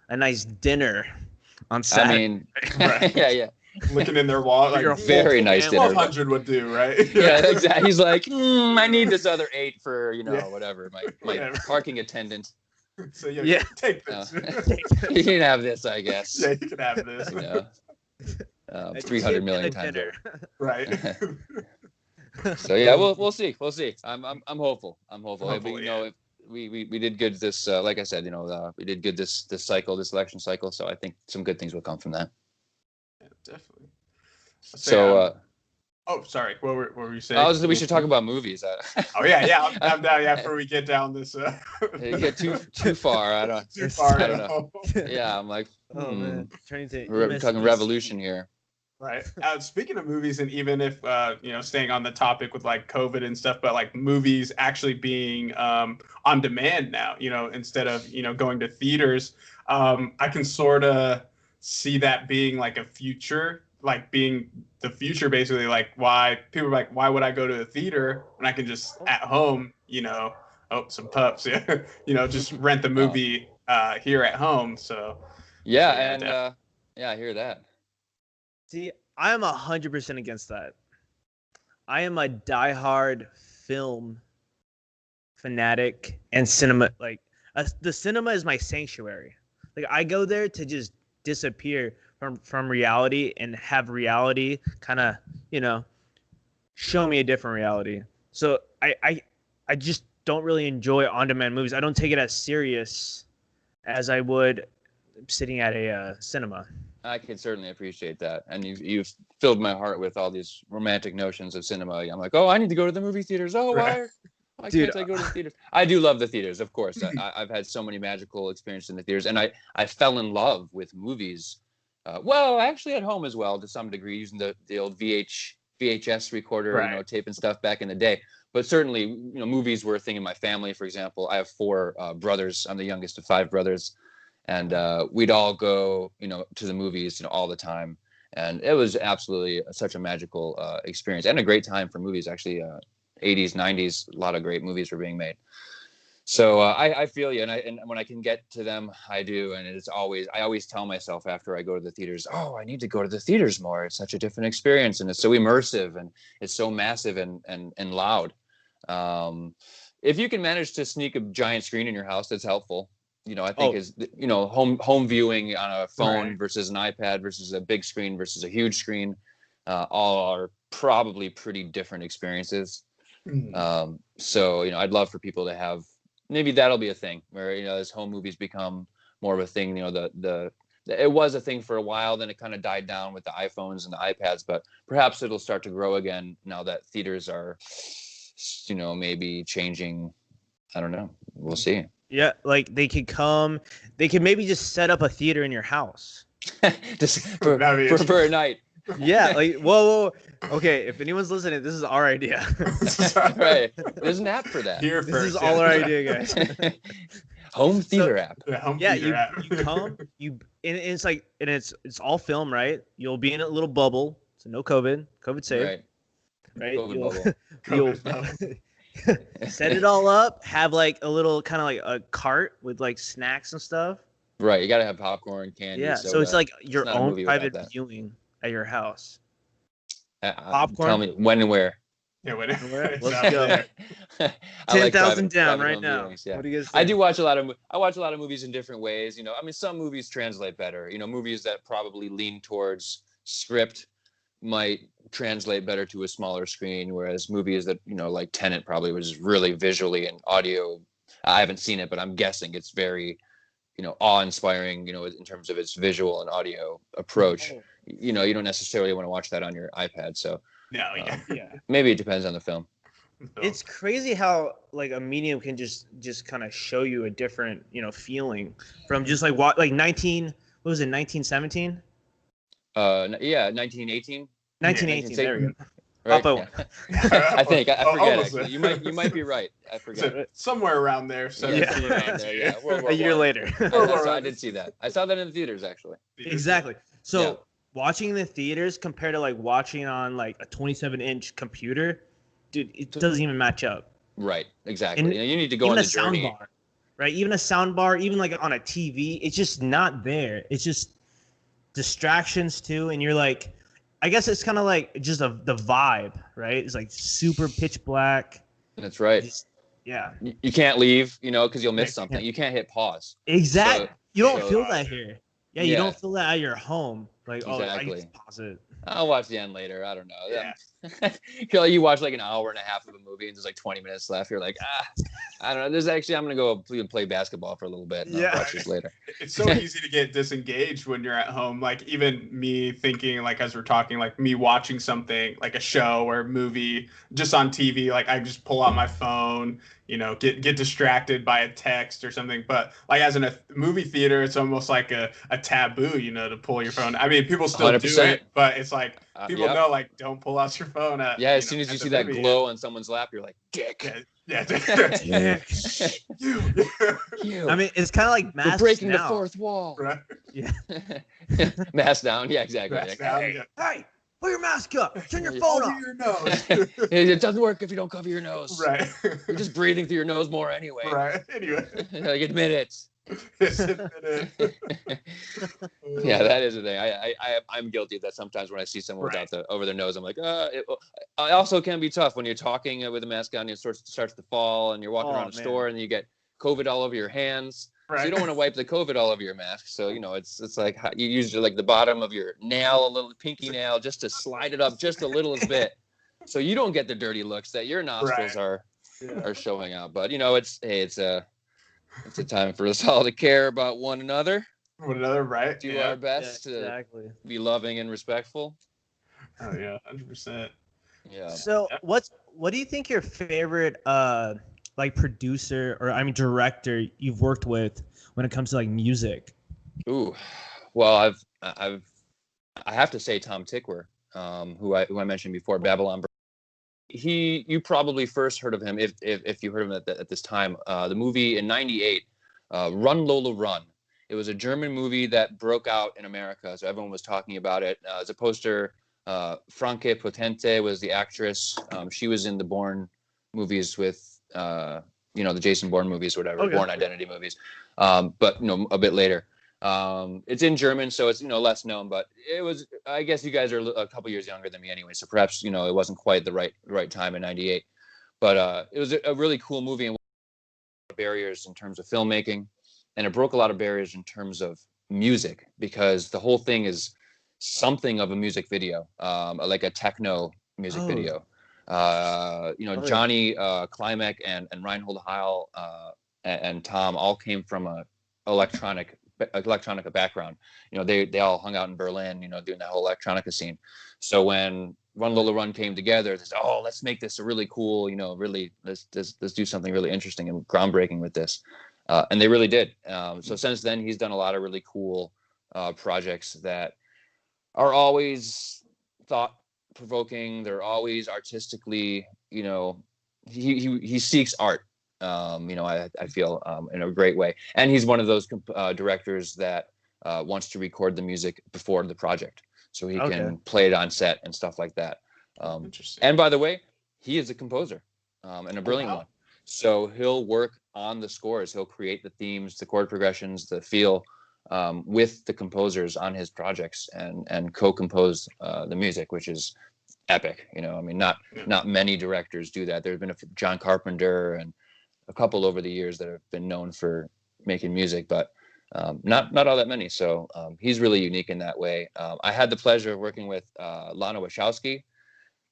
nice dinner on I Saturday. mean, Right. yeah. Looking in their wallet, You're like a Very full nice family. dinner. 1,200 would do, right? Yeah, exactly. He's like, I need this other 8 for, Yeah. whatever, my Whatever. parking attendant. So yeah, Yeah. take Uh, this. you can have this, I guess. Yeah, you can have this. You know, A 300 tip million and a times dinner. over. Right. So yeah, we'll see. I'm hopeful. Hopefully, If we did good this, like I said, we did good this election cycle. So I think some good things will come from that. Yeah, definitely. So oh, sorry. What were you saying? I was we should talk about movies. Oh yeah. I'm down. Yeah, before we get down this. You get too far. I don't. Too far. I don't know. Yeah, I'm like, Oh man, turning to we're talking revolution here. Right. Speaking of movies, and even if staying on the topic with like COVID and stuff, but like movies actually being on demand now, instead of going to theaters, I can sort of see that being like a future, like being the future, basically. Like why people are like, why would I go to a theater when I can just at home, some pups, yeah, just rent the movie here at home. So Yeah, So, yeah, and I hear that. See, I am 100% against that. I am a diehard film fanatic and cinema. Like, the cinema is my sanctuary. Like, I go there to just disappear from reality and have reality kind of, show me a different reality. So I just don't really enjoy on-demand movies. I don't take it as serious as I would sitting at a cinema. I can certainly appreciate that, and you've filled my heart with all these romantic notions of cinema. I'm like, oh, I need to go to the movie theaters. Oh, Right. why Dude, can't I go to the theaters? I do love the theaters, of course. I've had so many magical experiences in the theaters, and I fell in love with movies. Well, actually at home as well, to some degree, using the old VHS recorder, Right. tape and stuff back in the day. But certainly, movies were a thing in my family. For example, I have 4 brothers. I'm the youngest of 5 brothers. And we'd all go, to the movies, all the time. And it was absolutely such a magical experience and a great time for movies. Actually, 80s, 90s, a lot of great movies were being made. So I feel you. And when I can get to them, I do. And I always tell myself after I go to the theaters, oh, I need to go to the theaters more. It's such a different experience. And it's so immersive and it's so massive and loud. If you can manage to sneak a giant screen in your house, that's helpful. I think is home viewing on a phone Right. versus an iPad versus a big screen versus a huge screen, all are probably pretty different experiences. So I'd love for people to have, maybe that'll be a thing where as home movies become more of a thing. It was a thing for a while, then it kind of died down with the iPhones and the iPads, but perhaps it'll start to grow again now that theaters are maybe changing. I don't know. We'll see. Yeah, like they could maybe just set up a theater in your house. Just for a night. Yeah, like whoa. Okay, if anyone's listening, this is our idea. Right. There's an app for that. Here This first, is all our idea, guys. Home theater app. Yeah, home Yeah, theater app. you come, and it's like, and it's all film, right? You'll be in a little bubble, so no COVID safe, right? COVID You'll, bubble. you'll set it all up, have like a little kind of like a cart with like snacks and stuff. Right. You got to have popcorn, candy. Yeah, soda. so it's like your not a own movie without private that. viewing at your house. Popcorn. Tell me when and where. Yeah, Let's let's go. go. I like 10,000 down private right home now. viewings, yeah. What do you guys I think? do watch a lot of movies in different ways. Some movies translate better. Movies that probably lean towards script might translate better to a smaller screen, whereas movies that like Tenet probably was really visually and audio. I haven't seen it, but I'm guessing it's very awe-inspiring. In terms of its visual and audio approach. Oh. You don't necessarily want to watch that on your iPad. So No, yeah. Yeah. maybe it depends on the film. It's crazy how like a medium can just kind of show you a different feeling from just like what 1917 Yeah, 1918. 1918 there we go right? Up Yeah. I think I forget. Almost Actually, there. you might be right. I forget. So, somewhere around there. So Yeah, Yeah. somewhere around there. Yeah, World War A year One. later. I did see that. I saw that in the theaters actually. Exactly. So Yeah. watching in the theaters compared to like watching on like a 27-inch computer, dude, it doesn't even match up. Right. Exactly. And You need to go even on a the sound journey. bar, right? Even a sound bar, even like on a TV, it's just not there. It's just distractions too, and you're like, I guess it's kind of like just the vibe, right? It's like super pitch black. That's right. Yeah, You can't leave, because you'll miss Yeah, something. yeah. You can't hit pause. exactly. So- You don't so- feel that here. Yeah, you Yeah. don't feel that at your home. Like, oh, I Exactly. can pause it. I'll watch the end later. I don't know. Yeah. You watch like an hour and a half of a movie and there's like 20 minutes left. You're like, I don't know. I'm going to go play basketball for a little bit. And I'll watch this later. It's so easy to get disengaged when you're at home. Like even me thinking, like as we're talking, like me watching something like a show or a movie just on TV, like I just pull out my phone, get distracted by a text or something. But like as in a movie theater, it's almost like a taboo, to pull your phone. I mean, people still 100%. do it, but it's like people Yep. know, like don't pull out your phone. As soon as you see that glow on someone's lap, you're like, dick. Yeah. You. I mean, it's kind of like We're masks breaking the now. fourth wall. Right. Yeah. Mask down. Yeah, exactly. Mask Like, down, hey, yeah. Hey, put your mask up. Turn your Yeah. phone Cover off. your nose. it doesn't work if you don't cover your nose. Right. You're just breathing through your nose more anyway. Right. Anyway. Like, admit it. Yeah, that is the thing. I'm guilty of that sometimes when I see someone without over their nose. I'm like, it also can be tough when you're talking with a mask on and it starts to fall and you're walking around a store and you get COVID all over your hands. Right. So you don't want to wipe the COVID all over your mask. So, it's like you use like the bottom of your nail, a little pinky nail, just to slide it up just a little bit. So you don't get the dirty looks that your nostrils are showing out. But, it's a time for us all to care about one another. One another, right? Do our best to be loving and respectful. Oh yeah, 100%. Yeah. So what do you think your favorite like producer or director you've worked with when it comes to like music? Ooh, well, I have to say Tom Tykwer, who I mentioned before, Babylon. You probably first heard of him if you heard of him at this time. The movie in '98, Run Lola Run. It was a German movie that broke out in America, so everyone was talking about it. As a poster, Franke Potente was the actress. She was in the Bourne movies with, the Jason Bourne movies, whatever, Okay. Bourne Identity movies. But a bit later. It's in German, so it's less known. But it was. I guess you guys are a couple years younger than me anyway, so perhaps it wasn't quite the right time in '98. But it was a really cool movie and barriers in terms of filmmaking. And it broke a lot of barriers in terms of music because the whole thing is something of a music video, like a techno music video. Johnny Klimek and Reinhold Heil and Tom all came from a electronica background. They all hung out in Berlin, doing that whole electronica scene. So when Run Lola Run came together, they said, "Oh, let's make this a really cool, really let's do something really interesting and groundbreaking with this." And they really did. So since then, he's done a lot of really cool projects that are always thought-provoking. They're always artistically, he seeks art. I feel in a great way. And he's one of those directors that wants to record the music before the project, so he can play it on set and stuff like that. Interesting. And by the way, he is a composer and a brilliant one. So he'll work on the scores. He'll create the themes, the chord progressions, the feel with the composers on his projects and co-compose the music, which is epic. Not many directors do that. There's been John Carpenter and a couple over the years that have been known for making music, but not all that many. So he's really unique in that way. I had the pleasure of working with Lana Wachowski,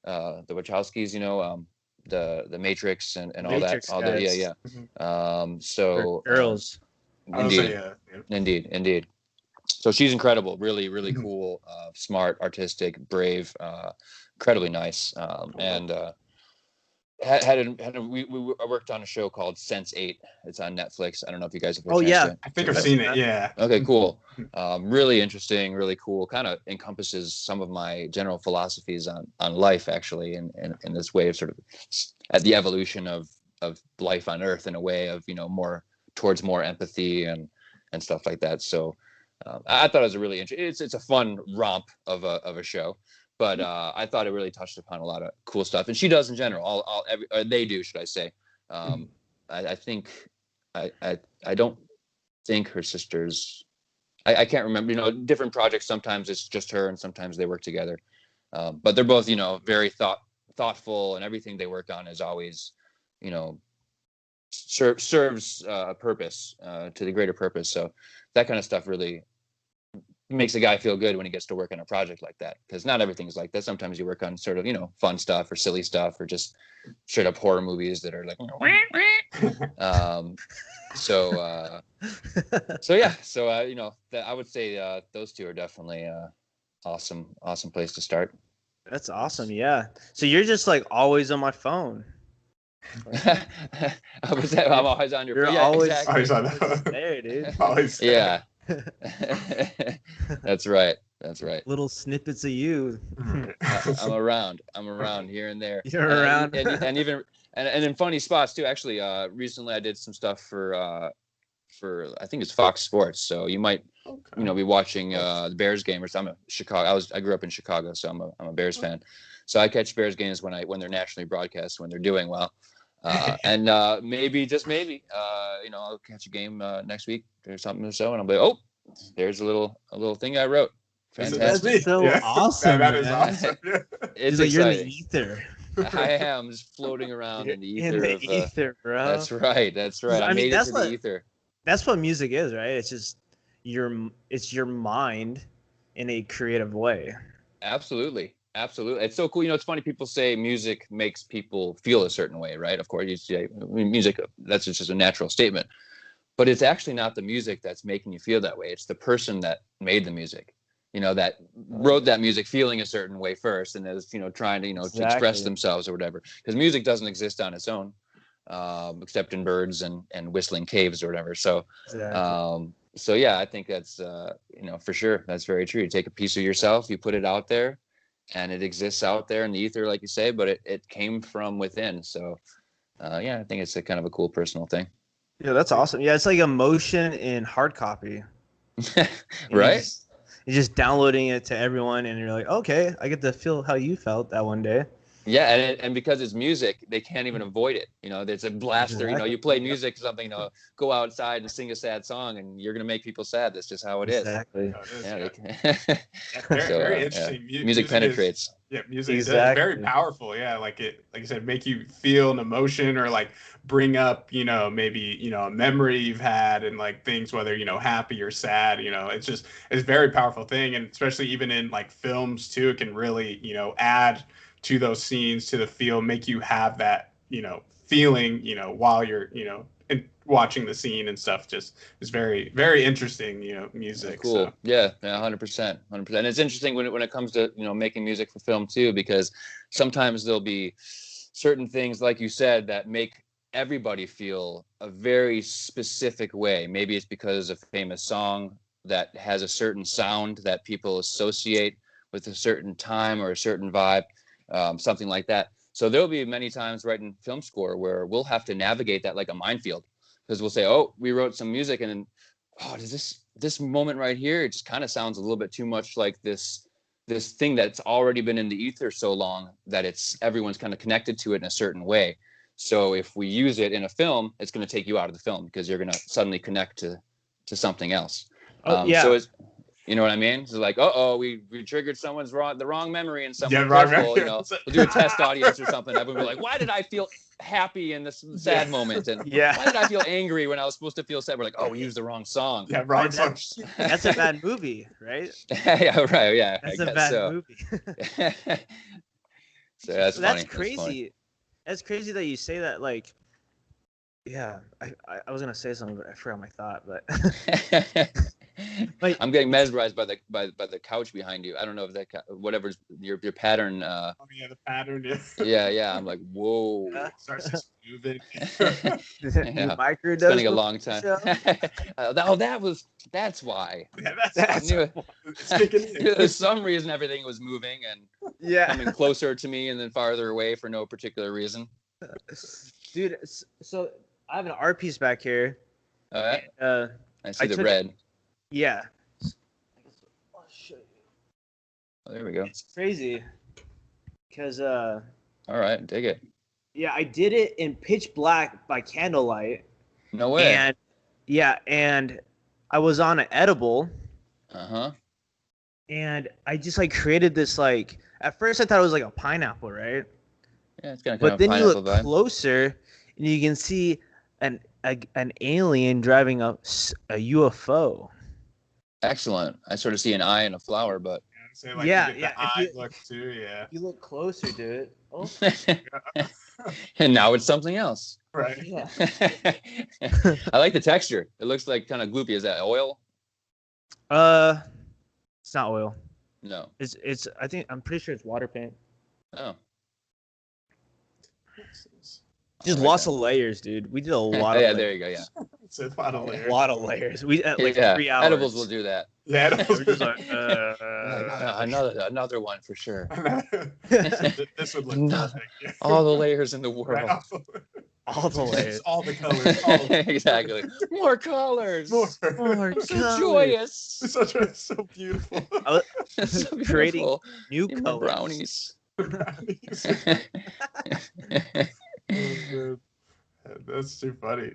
the Wachowskis, the Matrix and all Matrix that. All guys. the so Girls. Indeed. Indeed. So she's incredible, really, really cool, smart, artistic, brave, incredibly nice. And we worked on a show called Sense8. It's on Netflix. I don't know if you guys have had a chance to- I think I've seen it. Yeah. Okay, cool. Really interesting, really cool. Kind of encompasses some of my general philosophies on life, actually, and in this way of sort of at the evolution of life on Earth in a way of more towards more empathy and stuff like that. So I thought it was a really interesting. It's a fun romp of a show, but I thought it really touched upon a lot of cool stuff, and she does in general. They do, should I say? I think I don't think her sisters. I can't remember. Different projects. Sometimes it's just her, and sometimes they work together. But they're both, very thoughtful, and everything they work on is always, serves a purpose, to the greater purpose. So that kind of stuff really makes a guy feel good when he gets to work on a project like that, because not everything's like that. Sometimes you work on sort of fun stuff or silly stuff or just straight up horror movies that are like so yeah, I would say those two are definitely awesome place to start. That's awesome. Yeah, so you're just like always on my phone. I'm always on your phone. You're always, exactly. Always on that. there, dude. Always. Yeah. That's right. Little snippets of you. I'm around here and there. You're around. and even in funny spots too. Actually, recently I did some stuff for I think it's Fox Sports. So you might be watching the Bears game or something. I grew up in Chicago, so I'm a Bears fan. So I catch Bears games when they're nationally broadcast, when they're doing well. And maybe, just maybe, I'll catch a game next week or something or so, and I'll be like, oh, there's a little thing I wrote. Fantastic. That's so awesome. That is awesome. Yeah. It's like you're in exciting. the ether. I am just floating around in the ether. In the ether, bro. That's right. I made it to the ether. That's what music is, right? It's just it's your mind in a creative way. Absolutely. It's so cool. It's funny. People say music makes people feel a certain way, right? Of course, music, that's just a natural statement. But it's actually not the music that's making you feel that way. It's the person that made the music, that wrote that music feeling a certain way first, and is, trying to, to express themselves or whatever. Because music doesn't exist on its own, except in birds and whistling caves or whatever. So, so yeah, I think that's, for sure, that's very true. You take a piece of yourself, you put it out there, and it exists out there in the ether, like you say, but it came from within. So, I think it's a kind of a cool personal thing. Yeah, that's awesome. Yeah, it's like emotion in hard copy. Right? You're just downloading it to everyone, and you're like, okay, I get to feel how you felt that one day. Yeah, and because it's music, they can't even avoid it. There's a blaster. Exactly. You play music or something. Go outside and sing a sad song, and you're gonna make people sad. That's just how it is. Exactly. Very interesting. Music penetrates. Music is very powerful. Yeah, like you said, make you feel an emotion or like bring up, maybe a memory you've had and like things, whether happy or sad. It's a very powerful thing, and especially even in like films too, it can really add to those scenes, to the feel, make you have that feeling while you're watching the scene and stuff. Just is very, very interesting music. Cool. So. Yeah, 100%. And it's interesting when it comes to making music for film too, because sometimes there'll be certain things, like you said, that make everybody feel a very specific way. Maybe it's because a famous song that has a certain sound that people associate with a certain time or a certain vibe. Something like that. So there'll be many times writing film score where we'll have to navigate that like a minefield, because we'll say, oh, we wrote some music, and then, oh, does this moment right here, it just kind of sounds a little bit too much like this thing that's already been in the ether so long that everyone's kind of connected to it in a certain way. So if we use it in a film, it's going to take you out of the film, because you're going to suddenly connect to something else. So it's, you know what I mean? So like, we triggered the wrong memory in someone's careful, we'll do a test audience or something. Everyone will be like, why did I feel happy in this sad moment? And why did I feel angry when I was supposed to feel sad? We're like, we used the wrong song. Yeah, wrong song. That's a bad movie, right? Yeah, right. Yeah, that's a bad movie. So that's funny. That's crazy. That's crazy that you say that. Like, yeah, I was gonna say something, but I forgot my thought. But Like- I'm getting mesmerized by the couch behind you. I don't know if that whatever's your pattern. Oh yeah, the pattern. Yeah. I'm like, whoa. Starts just moving. You Yeah. microdose Spending a before long the time. show? That's why. Yeah, I that's knew it's kicking in. there's some reason everything was moving and Yeah, coming closer to me and then farther away for no particular reason. dude. So I have an art piece back here. I see I the took- red. Yeah. I'll show you. Oh, there we go. It's crazy. Because All right, dig it. yeah, I did it in pitch black by candlelight. No way. And I was on an edible, Uh-huh. and I just like created this like. At first, I thought it was like a pineapple, right? Yeah, it's got kind But of then you pineapple look vibe. closer, and you can see an alien driving a UFO. Excellent. I sort of see an eye and a flower, but So, like, Yeah, you get yeah, the if eye you- look too. Yeah. If you look closer, dude. Oh, and now it's something else. Right. yeah. I like the texture. It looks like kind of gloopy. Is that oil? It's not oil. No. It's. I'm pretty sure it's water paint. Oh. Just I like lots that. of layers, dude. We did a lot Oh, of yeah, layers. there you go. Yeah. It's a lot of A layers. lot of layers. We at like yeah. 3 hours. Edibles will do that. Yeah. We're just like, Another one for sure. This would look perfect. Yeah. All the layers in the Right world. off. all the layers. All the colors. All of them. Exactly. More colors. More. More I'm so colors. joyous. It's so beautiful. So Creating beautiful. New Need more colors. brownies. Oh, man. That's too funny.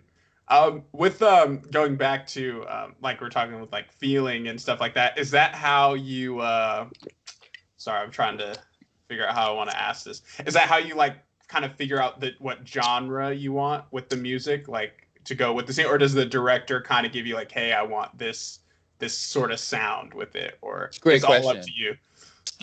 With going back to like we're talking with like feeling and stuff like that, is that how you sorry, I'm trying to figure out how I want to ask this. Is that how you like kind of figure out what genre you want with the music, like to go with the scene, or does the director kind of give you like, hey, I want this sort of sound with it, or Great it's all up question. to you?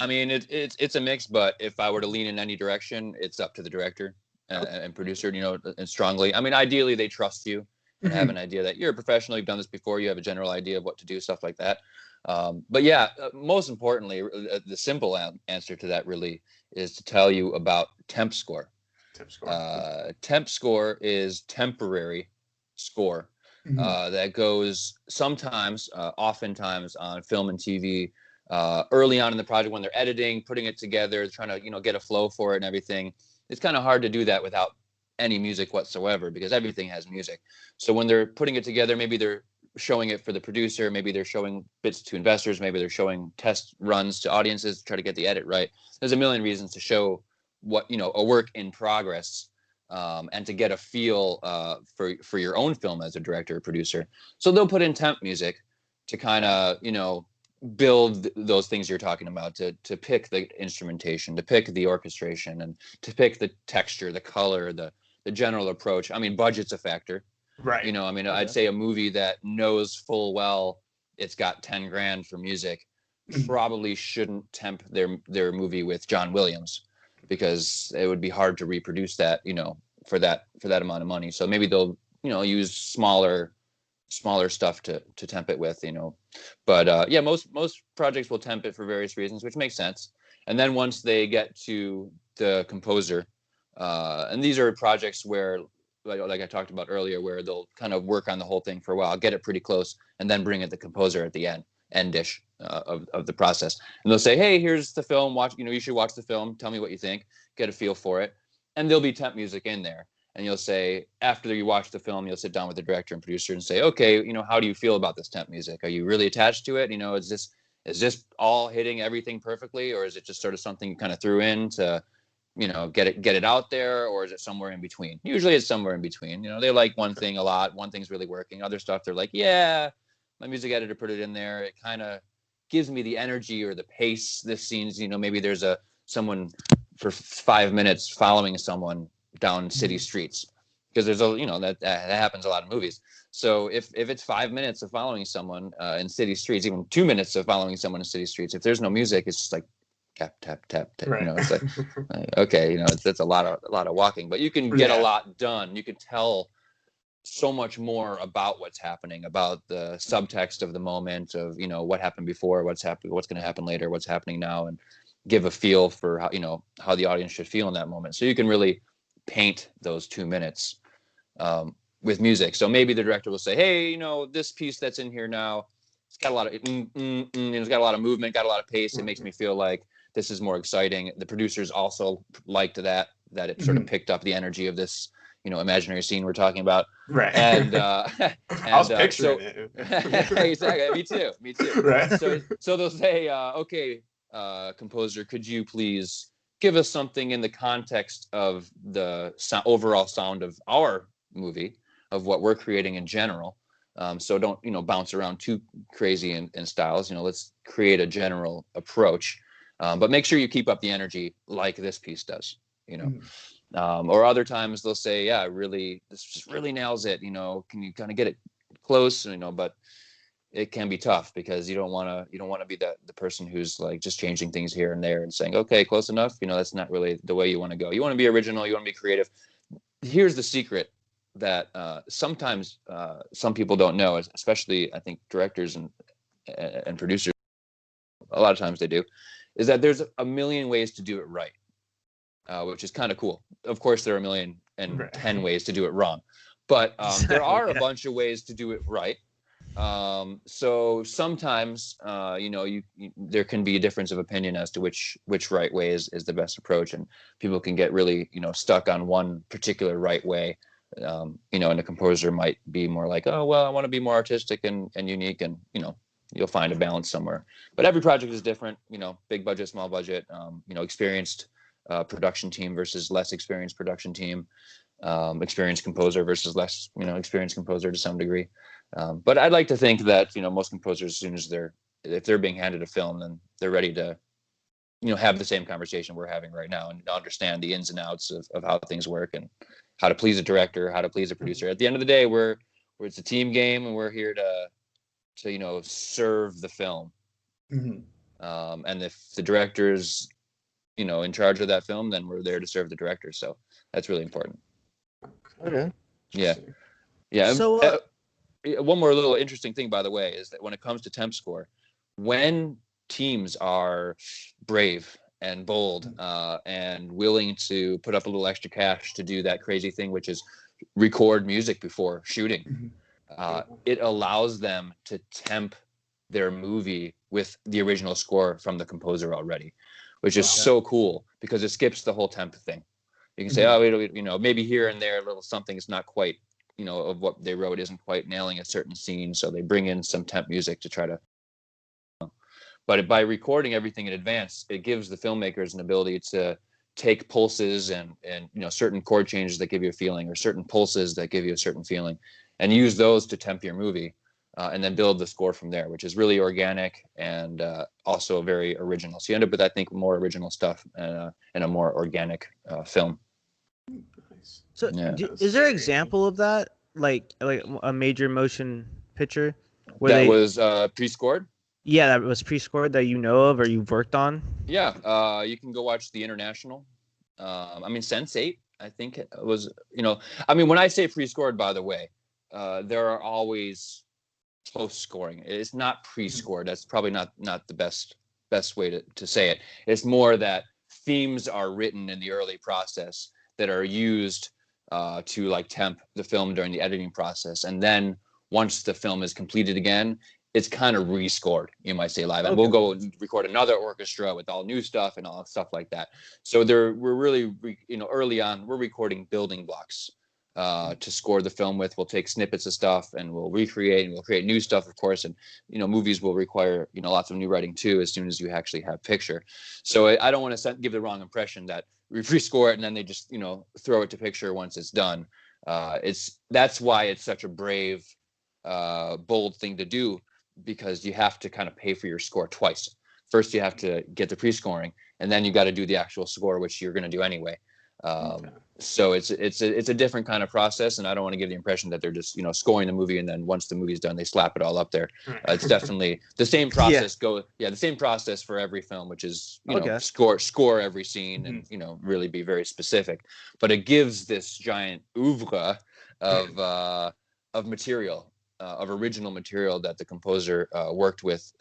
I mean, it's a mix, but if I were to lean in any direction, it's up to the director and producer, and strongly. I mean, ideally, they trust you and have an idea that you're a professional, you've done this before, you have a general idea of what to do, stuff like that. But yeah, most importantly, the simple answer to that really is to tell you about temp score. Temp score is temporary score that goes sometimes, oftentimes on film and TV, early on in the project when they're editing, putting it together, trying to get a flow for it and everything. It's kind of hard to do that without any music whatsoever because everything has music. So when they're putting it together, maybe they're showing it for the producer, maybe they're showing bits to investors, maybe they're showing test runs to audiences to try to get the edit right. There's a million reasons to show what a work in progress, and to get a feel for your own film as a director or producer. So they'll put in temp music to kind of build those things you're talking about, to pick the instrumentation, to pick the orchestration, and to pick the texture, the color, the general approach. I mean, budget's a factor, Right. I'd say a movie that knows full well it's got 10 grand for music probably shouldn't temp their movie with John Williams, because it would be hard to reproduce that, for that amount of money. So maybe they'll, use smaller stuff to temp it with, But yeah, most projects will temp it for various reasons, which makes sense. And then once they get to the composer, and these are projects where, like I talked about earlier, where they'll kind of work on the whole thing for a while, get it pretty close, and then bring it the composer at the endish of the process. And they'll say, hey, here's the film, watch, you should watch the film, tell me what you think, get a feel for it. And there'll be temp music in there. And you'll say, after you watch the film, you'll sit down with the director and producer and say, okay, how do you feel about this temp music? Are you really attached to it? Is this all hitting everything perfectly? Or is it just sort of something you kind of threw in to, get it out there? Or is it somewhere in between? Usually it's somewhere in between. They like one thing a lot. One thing's really working. Other stuff, they're like, yeah, my music editor put it in there. It kind of gives me the energy or the pace. This scene's, maybe there's someone for 5 minutes following someone down city streets, because there's that happens a lot in movies. So if it's 5 minutes of following someone in city streets, even 2 minutes of following someone in city streets, if there's no music, it's just like tap tap tap tap. Right. It's like okay, that's a lot of walking, but you can get a lot done. You can tell so much more about what's happening, about the subtext of the moment, of, you know, what happened before, what's going to happen later, what's happening now, and give a feel for how, you know, how the audience should feel in that moment. So you can really paint those 2 minutes with music. So maybe the director will say, hey, you know, this piece that's in here now, it's got a lot of it's got a lot of movement, got a lot of pace. It makes me feel like this is more exciting. The producers also liked that it sort of picked up the energy of this, you know, imaginary scene we're talking about. Right. And, I was picturing it. Exactly. Me too. Right. So they'll say, okay, composer, could you please give us something in the context of the overall sound of our movie, of what we're creating in general. So don't, you know, bounce around too crazy in styles. You know, let's create a general approach, but make sure you keep up the energy like this piece does, you know. Or other times they'll say, yeah, really, this just really nails it. You know, can you kind of get it close? You know, but it can be tough because you don't want to be the person who's like just changing things here and there and saying, okay, close enough. You know, that's not really the way you want to go. You want to be original. You want to be creative. Here's the secret that sometimes some people don't know, especially I think directors and producers, a lot of times they do, is that there's a million ways to do it right, which is kind of cool. Of course, there are 1,000,010 ways to do it wrong, but there are a bunch of ways to do it right. So sometimes, you know, there can be a difference of opinion as to which right way is the best approach, and people can get really, you know, stuck on one particular right way. You know, and a composer might be more like, oh, well, I want to be more artistic and unique, and, you know, you'll find a balance somewhere. But every project is different, you know, big budget, small budget, you know, experienced production team versus less experienced production team, experienced composer versus less, you know, experienced composer to some degree. But I'd like to think that, you know, most composers, as soon as if they're being handed a film, then they're ready to, you know, have the same conversation we're having right now and understand the ins and outs of how things work and how to please a director, how to please a producer. At the end of the day, it's a team game, and we're here to you know, serve the film. And if the director's, you know, in charge of that film, then we're there to serve the director. So that's really important. Okay. Yeah. So one more little interesting thing, by the way, is that when it comes to temp score, when teams are brave and bold and willing to put up a little extra cash to do that crazy thing, which is record music before shooting, it allows them to temp their movie with the original score from the composer already, which is so cool because it skips the whole temp thing. You can say, oh, you know, maybe here and there a little something is not quite, you know, of what they wrote isn't quite nailing a certain scene, so they bring in some temp music to try to. But by recording everything in advance, it gives the filmmakers an ability to take pulses and you know, certain chord changes that give you a feeling, or certain pulses that give you a certain feeling, and use those to temp your movie, and then build the score from there, which is really organic and also very original. So you end up with, I think, more original stuff and a more organic film. So is there an example of that, like a major motion picture where that was pre-scored? Yeah, that was pre-scored that you know of or you've worked on? Yeah, you can go watch The International. I mean, Sense8, I think it was, you know, I mean, when I say pre-scored, by the way, there are always post-scoring. It's not pre-scored. That's probably not the best way to say it. It's more that themes are written in the early process that are used to like temp the film during the editing process. And then once the film is completed again, it's kind of rescored, you might say, live. And we'll go and record another orchestra with all new stuff and all stuff like that. So we're really, you know, early on, we're recording building blocks to score the film with. We'll take snippets of stuff and we'll recreate, and we'll create new stuff, of course. And, you know, movies will require, you know, lots of new writing too, as soon as you actually have picture. So I don't want to give the wrong impression that we rescore it and then they just, you know, throw it to picture once it's done. That's why it's such a brave, bold thing to do, because you have to kind of pay for your score twice. First, you have to get the pre-scoring, and then you got to do the actual score, which you're going to do anyway. So it's a different kind of process, and I don't want to give the impression that they're just, you know, scoring the movie and then once the movie's done, they slap it all up there. It's definitely the same process. The same process for every film, which is, you know, score every scene and, you know, really be very specific. But it gives this giant oeuvre of material, of original material that the composer worked with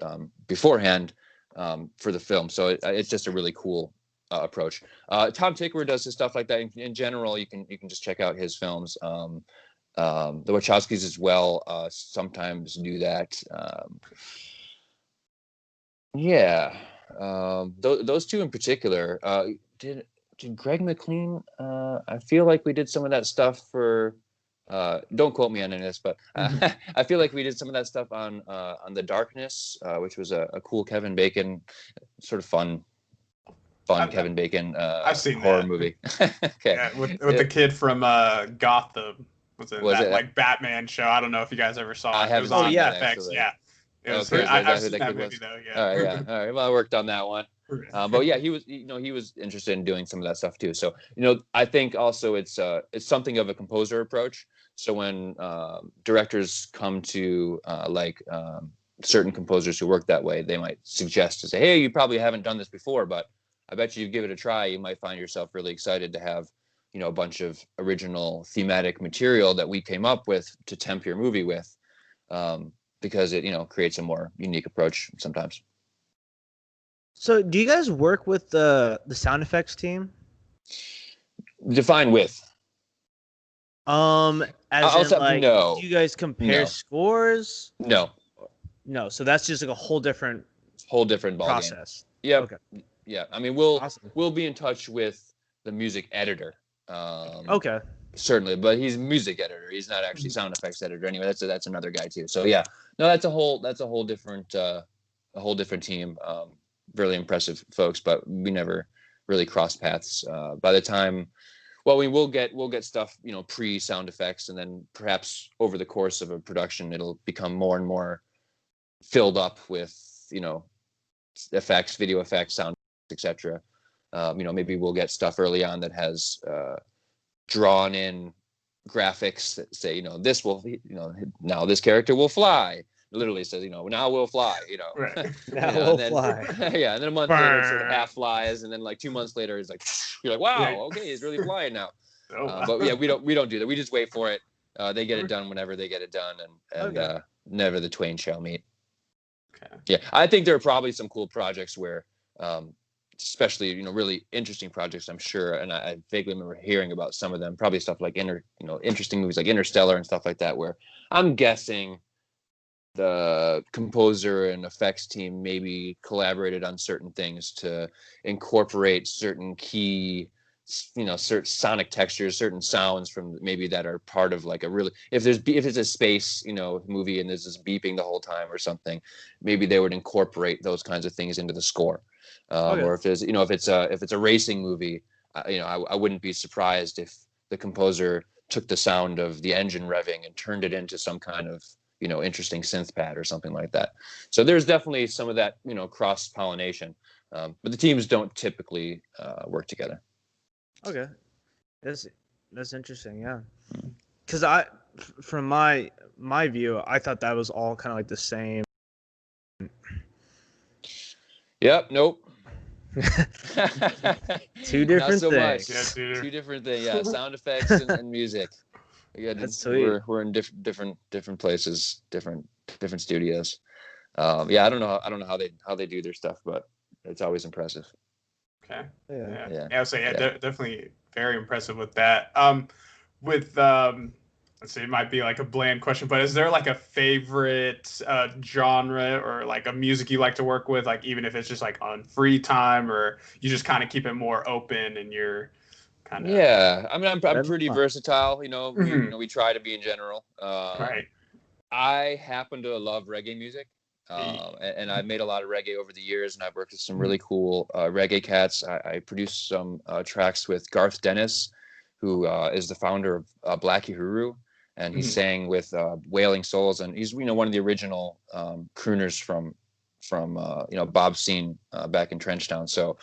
beforehand for the film. So it's just a really cool approach. Tom Tykwer does his stuff like that. In general, you can just check out his films. The Wachowskis as well sometimes do that. Those two in particular. Did Greg McLean? I feel like we did some of that stuff for. Don't quote me on any of this, but I feel like we did some of that stuff on The Darkness, which was a cool Kevin Bacon, sort of fun Kevin Bacon I've seen horror that. movie. Okay, Yeah, with the kid from Gotham. Was it that it? like Batman show? I don't know if you guys ever saw it. I haven't It was on seen that, FX. actually. Yeah. It was, Okay, I've who seen that that kid movie was? though. Yeah. All right, yeah, all right. Well, I worked on that one. But yeah, he was interested in doing some of that stuff too. So I think also it's something of a composer approach. So when directors come to certain composers who work that way, they might suggest to say, hey, you probably haven't done this before, but I bet you give it a try. You might find yourself really excited to have a bunch of original thematic material that we came up with to temp your movie with, because it creates a more unique approach sometimes. So, do you guys work with the sound effects team? Define with. As in, like, no. do you guys compare scores? No. No. So that's just like a whole different process. Yeah. Okay. Yeah. I mean, we'll be in touch with the music editor. Okay. Certainly, but he's music editor. He's not actually sound effects editor. Anyway, that's another guy too. So yeah, no, that's a whole different team. Really impressive folks, but we never really crossed paths. By the time, well, we'll get stuff, pre sound effects, and then perhaps over the course of a production, it'll become more and more filled up with effects, video effects, sound, etc. Maybe we'll get stuff early on that has drawn in graphics that say, this will, now this character will fly. It literally says, now we'll fly, Right. Now we'll fly. Yeah, and then a month later, it sort of half flies, and then like 2 months later, it's like, you're like, wow, okay, he's really flying now. But yeah, we don't do that. We just wait for it. They get it done whenever they get it done, and never the twain shall meet. Okay. Yeah, I think there are probably some cool projects where, especially really interesting projects, I'm sure, and I vaguely remember hearing about some of them. Probably stuff like interesting movies like Interstellar and stuff like that, where I'm guessing the composer and effects team maybe collaborated on certain things to incorporate certain key, certain sonic textures, certain sounds from maybe that are part of like a really, if it's a space, movie and there's this beeping the whole time or something, maybe they would incorporate those kinds of things into the score. Or if there's, if it's a racing movie, I wouldn't be surprised if the composer took the sound of the engine revving and turned it into some kind of, interesting synth pad or something like that. So there's definitely some of that, cross pollination, but the teams don't typically work together. Okay, that's interesting. Yeah, because from my view, I thought that was all kind of like the same. Yep. Nope. Two different things. Yeah, two different things. Yeah, sound effects and music. That's sweet. We're in different places, different studios. Yeah, I don't know how they do their stuff, but it's always impressive. Okay. Yeah. So definitely very impressive with that. Let's see, it might be like a bland question, but is there like a favorite genre or like a music you like to work with, like even if it's just like on free time, or you just kind of keep it more open and you're kind of... Yeah, I mean, I'm pretty versatile. We try to be in general. Right. I happen to love reggae music. And I've made a lot of reggae over the years, and I've worked with some really cool reggae cats. I produced some tracks with Garth Dennis, who is the founder of Black Uhuru, and he sang with Wailing Souls, and he's one of the original crooners from Bob's scene back in Trenchtown. So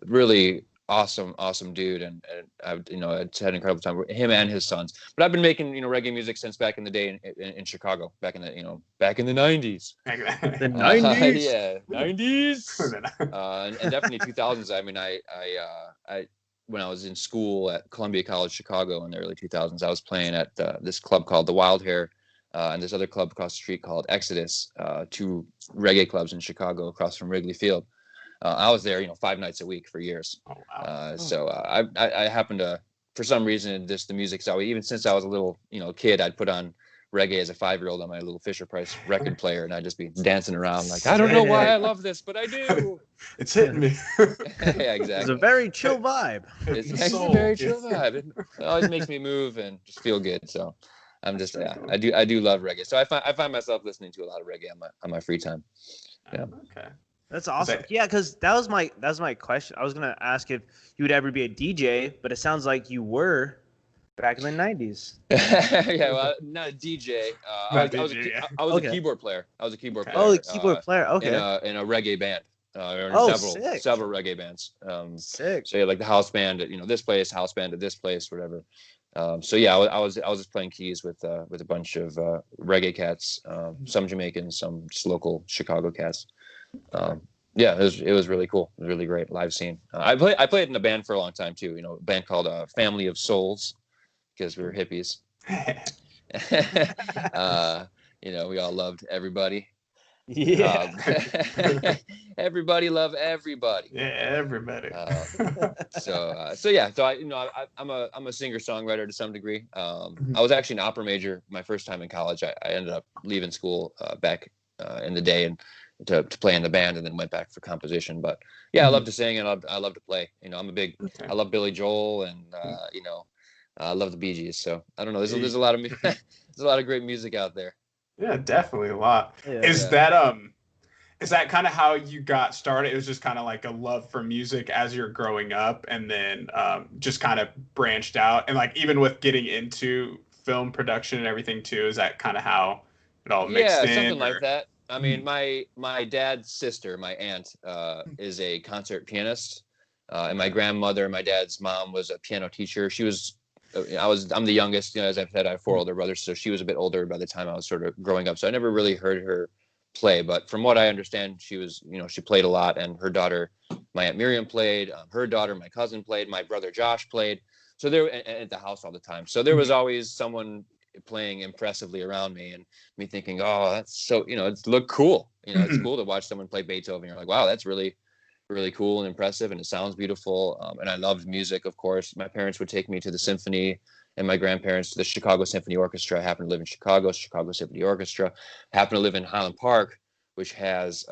really awesome dude, and I've it's had an incredible time with him and his sons. But I've been making reggae music since back in the day in Chicago, back in the 90s. The 90s. Yeah, 90s. And definitely 2000s. I mean, I when I was in school at Columbia College Chicago in the early 2000s, I was playing at this club called the Wild Hair and this other club across the street called Exodus, two reggae clubs in Chicago across from Wrigley Field. I was there, 5 nights a week for years. Oh, wow. So I happened to, for some reason, just the music's always, even since I was a little, kid, I'd put on reggae as a 5-year-old on my little Fisher Price record player, and I'd just be dancing around like, I don't know why I love this, but I do. It's hitting me. Yeah, exactly. It's a very chill vibe. It's a very chill vibe. It always makes me move and just feel good. So I'm just, I do love reggae. So I find myself listening to a lot of reggae on my free time. Yeah. Okay. That's awesome. Yeah, because that was my question. I was gonna ask if you would ever be a DJ, but it sounds like you were back in the 90s. Yeah, well, not a DJ. I was a keyboard player. I was a keyboard player. Oh, the keyboard player. Okay. In a reggae band. Several reggae bands. Sick. So yeah, like the house band at this place, house band at this place, whatever. So yeah, I was just playing keys with a bunch of reggae cats, some Jamaicans, some just local Chicago cats. Yeah, it was really cool. It was really great live scene. I played in a band for a long time too. A band called Family of Souls, because we were hippies. We all loved everybody. Yeah. Everybody love everybody. Yeah, everybody. So yeah. So I'm a singer songwriter to some degree. I was actually an opera major my first time in college. I ended up leaving school back in the day and to play in the band, and then went back for composition. But yeah, I love to sing and I love to play. I love Billy Joel, and I love the Bee Gees. So I don't know. There's a lot of there's a lot of great music out there. Yeah, definitely a lot. Yeah. Is that kind of how you got started? It was just kind of like a love for music as you're growing up, and then just kind of branched out, and like even with getting into film production and everything too, is that kind of how it all mixed in? Yeah, something like that. I mean, my dad's sister, my aunt, is a concert pianist, and my grandmother, my dad's mom, was a piano teacher. She was, I'm the youngest. As I've said, I have 4 older brothers, so she was a bit older by the time I was sort of growing up. So I never really heard her play, but from what I understand, she was, she played a lot, and her daughter, my Aunt Miriam, played. Her daughter, my cousin, played. My brother Josh played. So they were at the house all the time. So there was always someone playing impressively around me, and me thinking, oh, that's so, it's look cool. It's cool to watch someone play Beethoven. You're like, wow, that's really, really cool and impressive, and it sounds beautiful. And I loved music, of course. My parents would take me to the symphony, and my grandparents to the Chicago Symphony Orchestra. I happened to live in Chicago Symphony Orchestra. I happened to live in Highland Park, which has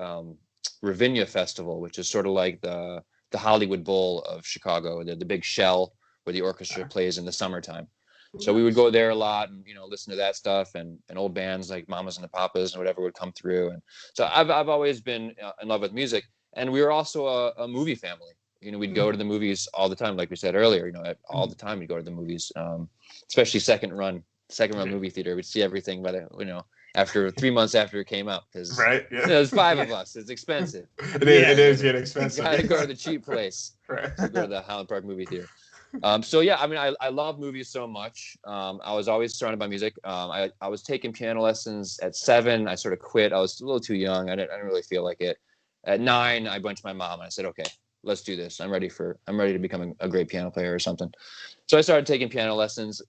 Ravinia Festival, which is sort of like the Hollywood Bowl of Chicago, the big shell where the orchestra plays in the summertime. So we would go there a lot and, listen to that stuff, and old bands like Mamas and the Papas and whatever would come through. And so I've always been in love with music. And we were also a movie family. We'd go to the movies all the time, like we said earlier. All the time we'd go to the movies, especially second run movie theater. We'd see everything by the, after 3 months after it came out, because right, yeah. There's 5 of us. It's expensive. It is getting expensive. Got to go to the cheap place. Right. To go to the Highland Park movie theater. So yeah, I mean, I love movies so much. I was always surrounded by music. I was taking piano lessons at 7. I sort of quit. I was a little too young. I didn't really feel like it. At 9, I went to my mom and I said, okay, let's do this. I'm ready to become a great piano player or something. So I started taking piano lessons.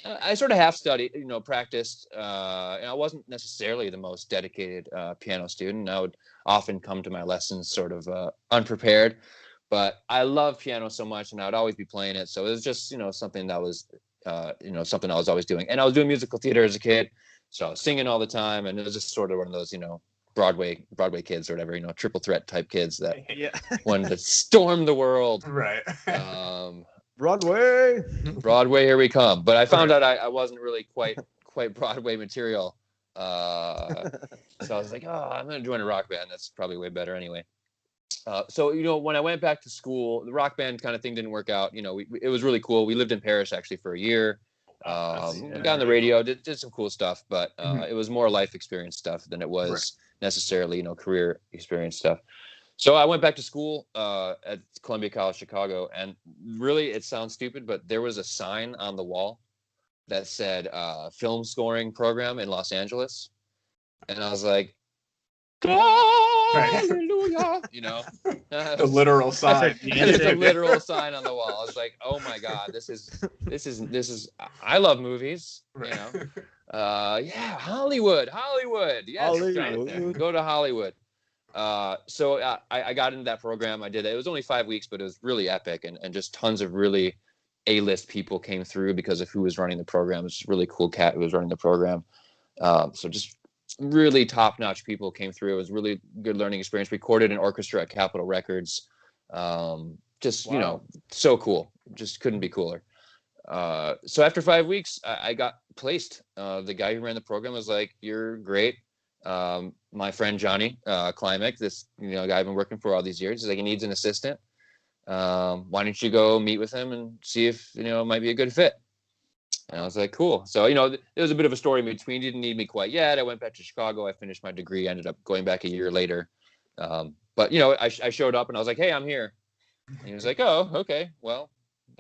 I sort of half studied, practiced. And I wasn't necessarily the most dedicated piano student. I would often come to my lessons sort of unprepared. But I love piano so much, and I would always be playing it. So it was just, something that was, something I was always doing. And I was doing musical theater as a kid, so I was singing all the time. And it was just sort of one of those, Broadway kids or whatever, triple threat type kids that wanted to storm the world. Right. Broadway, here we come. But I found out I wasn't really quite Broadway material. So I was like, oh, I'm going to join a rock band. That's probably way better anyway. So, when I went back to school, the rock band kind of thing didn't work out. It was really cool. We lived in Paris actually for a year. Got on the radio, did some cool stuff, but it was more life experience stuff than it was necessarily, career experience stuff. So I went back to school at Columbia College Chicago, and really, it sounds stupid, but there was a sign on the wall that said film scoring program in Los Angeles. And I was like, hallelujah. hallelujah, The literal sign. There's a literal sign on the wall. I was like, oh my God, this is. I love movies, yeah, Hollywood, yes, Hollywood. Jonathan, go to Hollywood. So I got into that program. I did it. It was only 5 weeks, but it was really epic, and just tons of really A-list people came through because of who was running the program. It was a really cool cat who was running the program. So just really top-notch people came through. It was really good learning experience. Recorded an orchestra at Capitol Records. So cool. Just couldn't be cooler. So after 5 weeks, I got placed. The guy who ran the program was like, "You're great." My friend Johnny Klimek, this guy I've been working for all these years, he's like, he needs an assistant. Why don't you go meet with him and see if it might be a good fit? And I was like, cool. So there was a bit of a story in between. He didn't need me quite yet. I went back to Chicago. I finished my degree. Ended up going back a year later. But I showed up and I was like, hey, I'm here. And he was like, oh, okay. Well,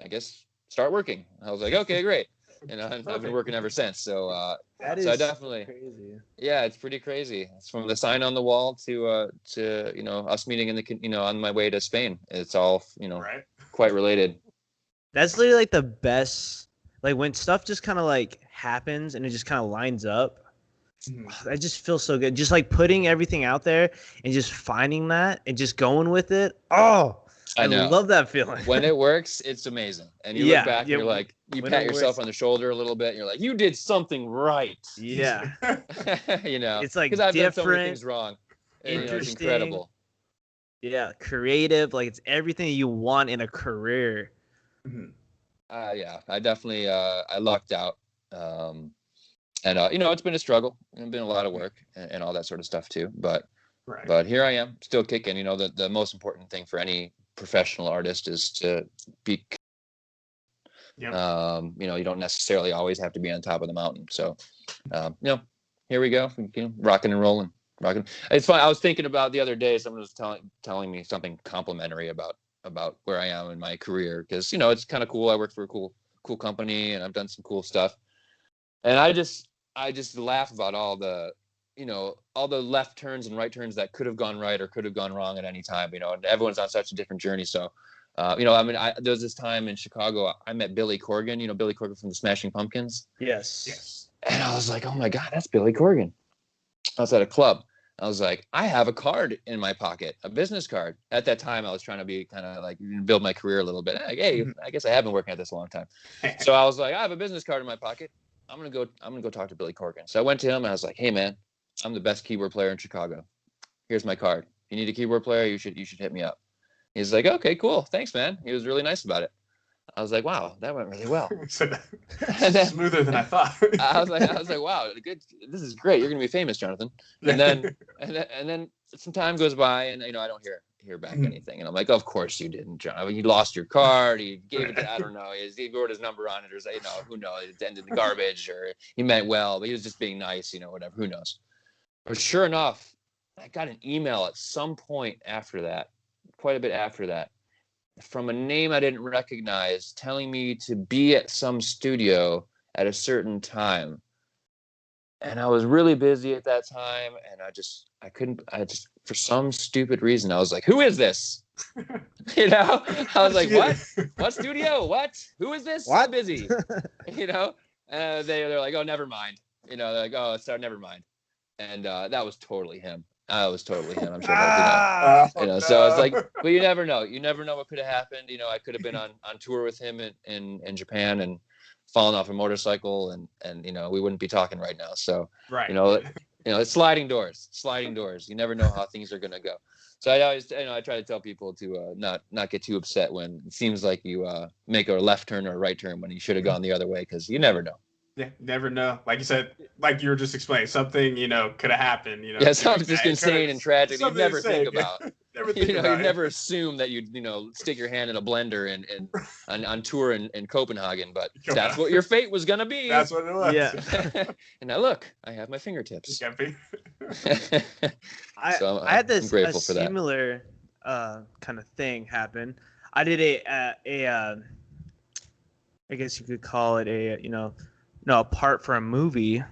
I guess start working. I was like, okay, great. And I've been working ever since. So that is I definitely crazy. Yeah, it's pretty crazy. It's from the sign on the wall to us meeting in the on my way to Spain. It's all right. Quite related. That's literally like the best. Like when stuff just kind of like happens and it just kind of lines up. I just feel so good. Just like putting everything out there and just finding that and just going with it. Oh, I love that feeling. When it works, it's amazing. And you look back and you're like, you pat yourself on the shoulder a little bit and you're like, you did something right. Yeah. It's like because I've done so many different, things wrong. interesting. It's incredible. Yeah, creative. Like it's everything you want in a career. Yeah, I definitely I lucked out. And it's been a struggle and been a lot of work and all that sort of stuff too. But here I am, still kicking. The most important thing for any professional artist is to be. You don't necessarily always have to be on top of the mountain. So, here we go, rocking and rolling. It's fun. I was thinking about the other day. Someone was telling me something complimentary about where I am in my career because it's kind of cool. I work for a cool company and I've done some cool stuff. And I just laugh about all the left turns and right turns that could have gone right or could have gone wrong at any time. And everyone's on such a different journey. So, there was this time in Chicago, I met Billy Corgan. Billy Corgan from the Smashing Pumpkins. Yes. And I was like, oh my God, that's Billy Corgan. I was at a club. I was like, I have a card in my pocket, a business card. At that time, I was trying to be kind of like build my career a little bit. Like, hey, I guess I have been working at this a long time. So I was like, I have a business card in my pocket. I'm gonna go talk to Billy Corgan. So I went to him and I was like, hey man, I'm the best keyboard player in Chicago. Here's my card. If you need a keyboard player, you should hit me up. He's like, okay, cool, thanks, man. He was really nice about it. I was like, wow, that went really well. Smoother than I thought. I was like, wow, good. This is great. You're gonna be famous, Jonathan. And then some time goes by, and I don't hear back anything. And I'm like, of course you didn't, John. I mean, you lost your card. He gave it to, I don't know. He wrote his number on it, or who knows? It ended in the garbage, or he meant well, but he was just being nice, whatever. Who knows? But sure enough, I got an email at some point after that, quite a bit after that, from a name I didn't recognize, telling me to be at some studio at a certain time. And I was really busy at that time, and I couldn't, for some stupid reason, I was like, who is this? I was like, what studio? What? Who is this? What? I'm busy. They're like, oh, never mind. They're like, oh, sorry, never mind. And that was totally him. I'm sure. So I was like, but you never know. You never know what could have happened. I could have been on tour with him in Japan and fallen off a motorcycle, and we wouldn't be talking right now. So it's sliding doors. You never know how things are gonna go. So I always, I try to tell people to not get too upset when it seems like you make a left turn or a right turn when you should have gone the other way, because you never know. Yeah, never know. Like you said, like you were just explaining, something could have happened. Yeah, something just insane and tragic. You never think about. You never assume that you'd stick your hand in a blender and on tour in Copenhagen, but that's what your fate was gonna be. That's what it was. Yeah. And now look, I have my fingertips. I had this I'm grateful for that. Similar kind of thing happen. I did a I guess you could call it a part for a movie.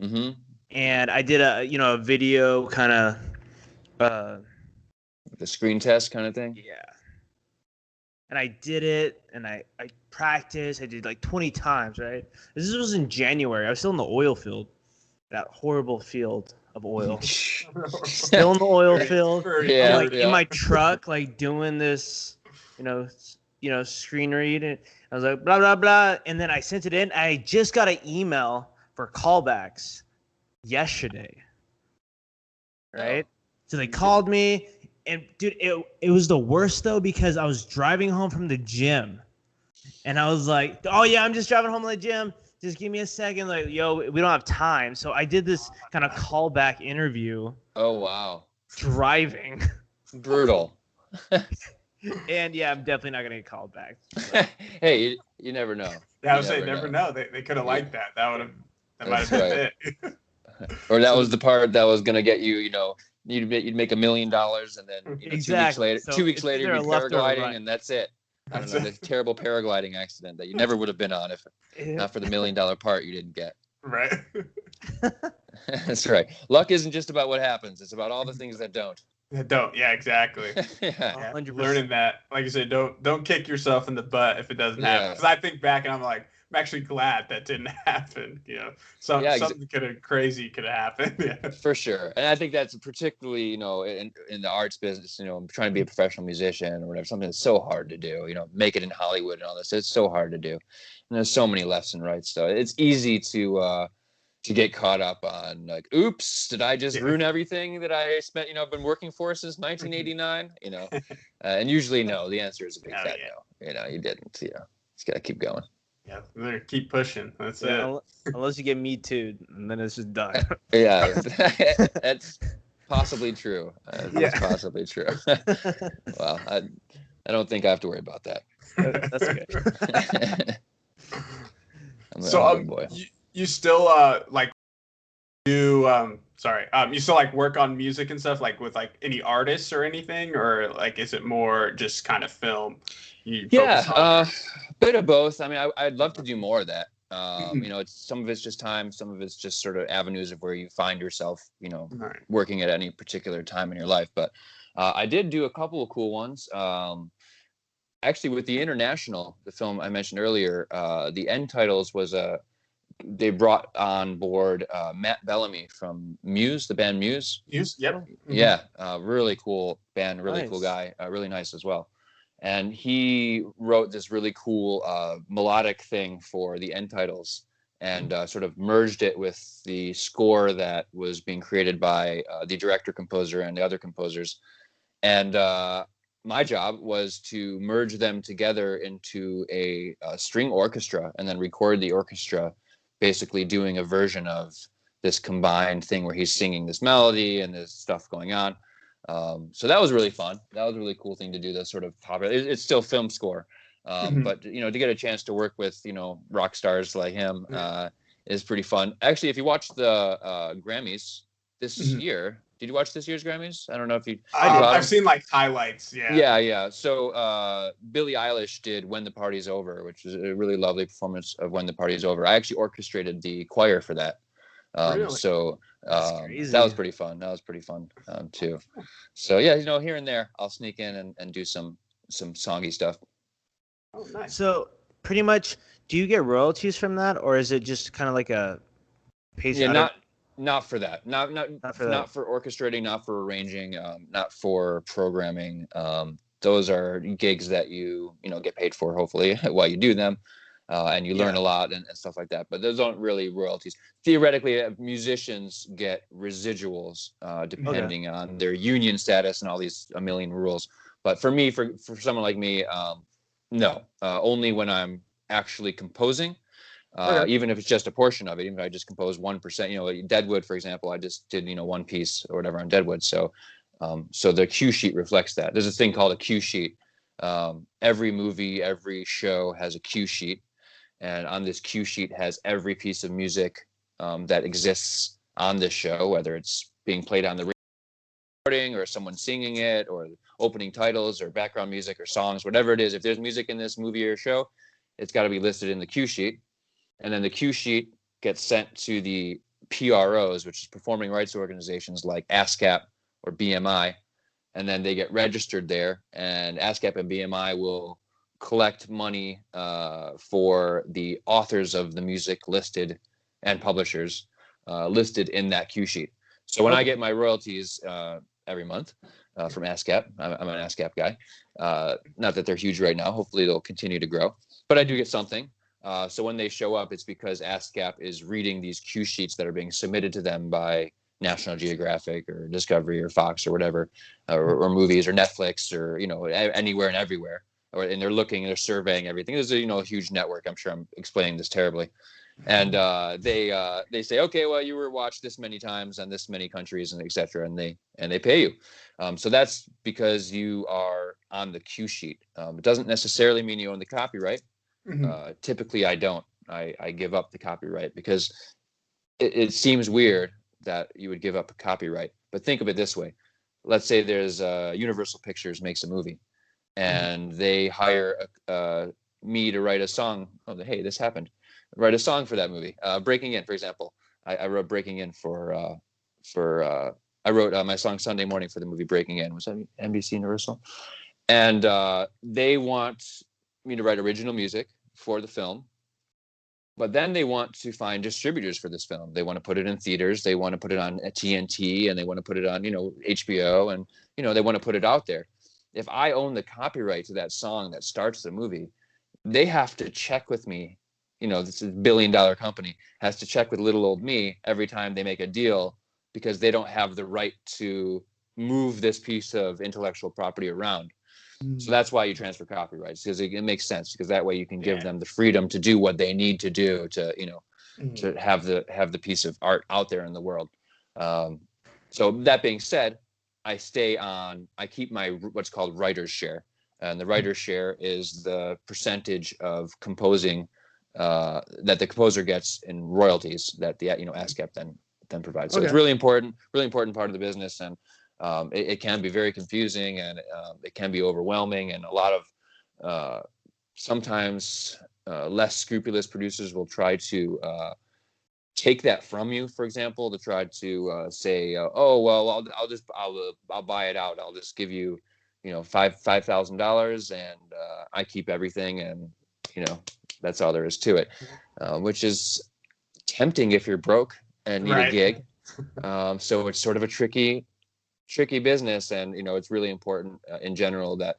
Mm-hmm. And I did a video kind of the screen test kind of thing. Yeah. And I did it, and I practiced. I did like 20 times, right? This was in January. I was still in the oil field, that horrible field of oil. Still in the oil field. Yeah, I'm like in my truck, like doing this, screen read. And I was like, blah, blah, blah. And then I sent it in. And I just got an email for callbacks yesterday. Right? So they called me. And dude, it was the worst though, because I was driving home from the gym, and I was like, "Oh yeah, I'm just driving home from the gym. Just give me a second." Like, yo, we don't have time. So I did this kind of callback interview. Oh wow, driving. Brutal. And yeah, I'm definitely not gonna get called back. Hey, you never know. Yeah, I would say never know. They could have liked that. That might have been it. Or that was the part that was gonna get you. You'd make $1 million, and then exactly. 2 weeks later, you'd be paragliding, and that's it. I don't know, this terrible paragliding accident that you never would have been on if not for the $1 million part you didn't get. Right. That's right. Luck isn't just about what happens; it's about all the things that don't. That don't. Yeah, exactly. Yeah. 100%. Learning that, like you said, don't kick yourself in the butt if it doesn't happen. Because I think back and I'm like, I'm actually glad that didn't happen. Something crazy could have happened. Yeah. For sure. And I think that's particularly, in the arts business, I'm trying to be a professional musician or whatever, something that's so hard to do, make it in Hollywood and all this. It's so hard to do. And there's so many lefts and rights. So it's easy to get caught up on like, oops, did I just ruin everything that I spent, been working for since 1989, and usually no, the answer is a big fat no, you didn't, just gotta keep going. Yeah, better keep pushing. That's it. Unless you get Me Too, and then it's just done. Yeah, that's possibly true. That's possibly true. Well, I don't think I have to worry about that. That's good. So, boy. You still you still like work on music and stuff, like with like any artists or anything, or like is it more just kind of film? A bit of both. I mean, I'd love to do more of that. Some of it's just time, some of it's just sort of avenues of where you find yourself, working at any particular time in your life. But I did do a couple of cool ones. Actually, with the International, the film I mentioned earlier, the end titles was they brought on board Matt Bellamy from Muse, the band Muse. Muse, yep. Mm-hmm. Yeah, really cool band, really cool guy, really nice as well. And he wrote this really cool melodic thing for the end titles and sort of merged it with the score that was being created by the director, composer, and the other composers. And my job was to merge them together into a string orchestra and then record the orchestra basically doing a version of this combined thing where he's singing this melody and there's stuff going on. So that was really fun. That was a really cool thing to do. That sort of pop. It's still film score, but to get a chance to work with rock stars like him is pretty fun. Actually, if you watch the Grammys this year, did you watch this year's Grammys? I don't know if you. I've seen like highlights. Yeah. Yeah. So Billie Eilish did "When the Party's Over," which is a really lovely performance of "When the Party's Over." I actually orchestrated the choir for that. Really? So that was pretty fun. That was pretty fun too. So yeah, here and there, I'll sneak in and do some songy stuff. Oh, nice. So pretty much, do you get royalties from that, or is it just kind of like a pace? Yeah, not for that. Not for orchestrating, not for arranging, not for programming. Those are gigs that you get paid for, hopefully, while you do them. And you learn a lot and stuff like that. But those aren't really royalties. Theoretically, musicians get residuals depending on their union status and all these a million rules. But for me, for someone like me, no. Only when I'm actually composing, even if it's just a portion of it. Even if I just compose 1%. Deadwood, for example, I just did one piece or whatever on Deadwood. So the cue sheet reflects that. There's a thing called a cue sheet. Every movie, every show has a cue sheet. And on this cue sheet has every piece of music that exists on this show, whether it's being played on the recording or someone singing it or opening titles or background music or songs, whatever it is. If there's music in this movie or show, it's got to be listed in the cue sheet. And then the cue sheet gets sent to the PROs, which is performing rights organizations like ASCAP or BMI. and then they get registered there, and ASCAP and BMI will collect money for the authors of the music listed and publishers listed in that cue sheet. So when I get my royalties every month from ASCAP, I'm an ASCAP guy. Not that they're huge right now. Hopefully they'll continue to grow, but I do get something. So when they show up, it's because ASCAP is reading these cue sheets that are being submitted to them by National Geographic or Discovery or Fox or whatever, or movies or Netflix or, anywhere and everywhere. And they're looking, they're surveying everything. There's a huge network. I'm sure I'm explaining this terribly. And they say, okay, well, you were watched this many times on this many countries and et cetera, and they pay you. So that's because you are on the cue sheet. It doesn't necessarily mean you own the copyright. Typically, I don't. I give up the copyright because it seems weird that you would give up a copyright. But think of it this way. Let's say there's Universal Pictures makes a movie, and they hire me to write a song. Oh, hey, this happened. Write a song for that movie. Breaking In, for example. I wrote Breaking In I wrote my song Sunday Morning for the movie Breaking In. Was that NBC Universal? And they want me to write original music for the film, but then they want to find distributors for this film. They want to put it in theaters. They want to put it on TNT, and they want to put it on, HBO, and, they want to put it out there. If I own the copyright to that song that starts the movie, they have to check with me. This is a billion-dollar company, has to check with little old me every time they make a deal, because they don't have the right to move this piece of intellectual property around. So that's why you transfer copyrights, because it makes sense, because that way you can give them the freedom to do what they need to do to, to have the piece of art out there in the world. So that being said, I keep my what's called writer's share, and the writer's share is the percentage of composing that the composer gets in royalties that the ASCAP then provides. So it's really important part of the business, and it can be very confusing, and it can be overwhelming, and a lot of sometimes less scrupulous producers will try to take that from you. For example, to try to say, oh well, I'll buy it out. I'll just give you $5,000 and I keep everything, and that's all there is to it, which is tempting if you're broke and need a gig. So it's sort of a tricky business, and it's really important in general that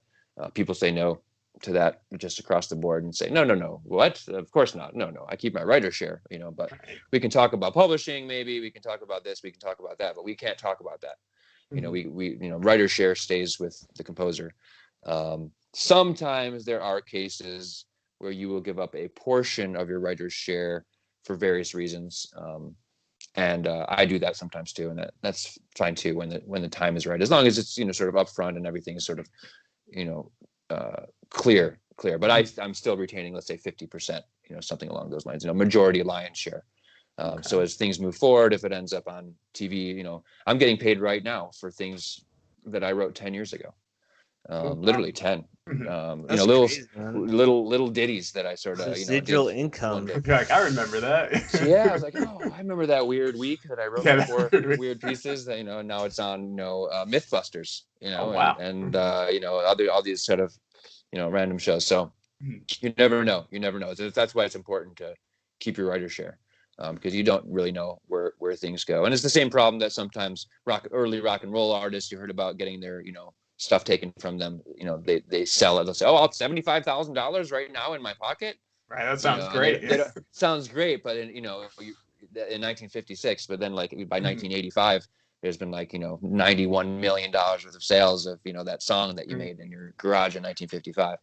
people say no to that just across the board and say no, what? Of course not. No, I keep my writer's share, but we can talk about publishing, maybe we can talk about this, we can talk about that, but we can't talk about that. We writer's share stays with the composer. Sometimes there are cases where you will give up a portion of your writer's share for various reasons. And I do that sometimes too, and that's fine too when the time is right, as long as it's sort of upfront and everything is sort of clear. But I'm still retaining, let's say 50%, something along those lines, majority lion's share. So as things move forward, if it ends up on TV, I'm getting paid right now for things that I wrote 10 years ago. Literally 10. Little ditties that I sort of residual income. Like, I remember that. So, yeah, I was like, I remember that weird week that I wrote 4 weird pieces that now it's on Mythbusters, and all these sort of random shows. So you never know. That's why it's important to keep your writer's share, because you don't really know where things go. And it's the same problem that sometimes early rock and roll artists, you heard about getting their stuff taken from them. They sell it. They'll say, I'll have $75,000 right now in my pocket. Right. That sounds great. Sounds great. But in 1956, but then like by 1985, there's been like, $91 million worth of sales of, that song that you made in your garage in 1955.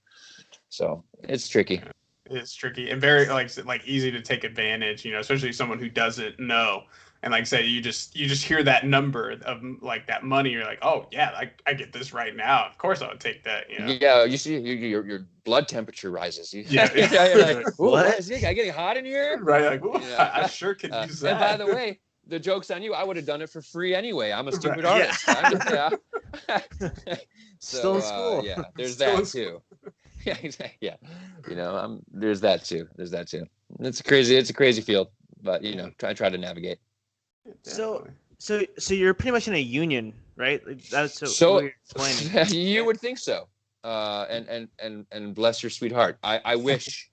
So it's tricky. It's tricky and very like easy to take advantage, especially someone who doesn't know. And like I say, you just hear that number of like that money. You're like, oh yeah, I get this right now. Of course I'll take that. Yeah, you see your blood temperature rises. You're like, what is it? Getting hot in here? Right, like I sure could use that. And by the way, the joke's on you. I would have done it for free anyway. I'm a stupid artist. Still in school. Yeah, there's that too. Yeah, exactly. Yeah, there's that too. It's a crazy field, but try to navigate. So you're pretty much in a union right? Like, that's what So you're explaining. you would think so. And bless your sweetheart. I wish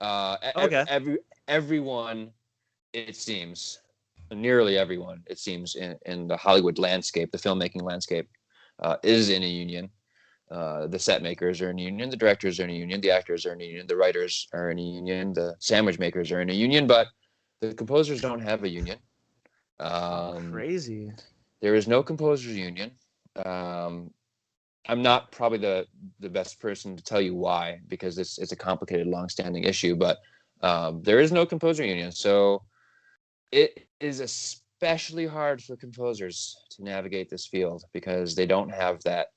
Okay. everyone, it seems, nearly everyone, it seems, in the Hollywood landscape, the filmmaking landscape, is in a union. The set makers are in a union, the directors are in a union, the actors are in a union, the writers are in a union, the sandwich makers are in a union, but the composers don't have a union. Crazy. There is no composers union. I'm not probably the best person to tell you why, because it's a complicated, long-standing issue, but there is no composer union. So it is especially hard for composers to navigate this field because they don't have that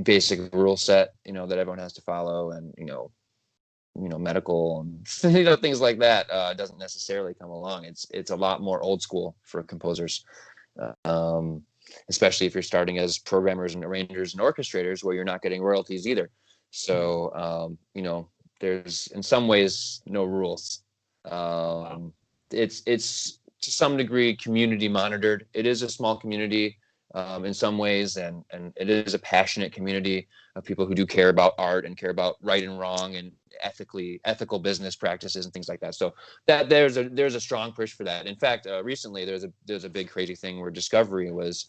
basic rule set, that everyone has to follow, and medical and things like that doesn't necessarily come along. It's a lot more old school for composers, especially if you're starting as programmers and arrangers and orchestrators, where you're not getting royalties either. So there's in some ways no rules. It's to some degree community monitored. It is a small community in some ways, and it is a passionate community of people who do care about art and care about right and wrong and ethical business practices and things like that. So that there's a strong push for that. In fact, recently there's a big crazy thing where Discovery was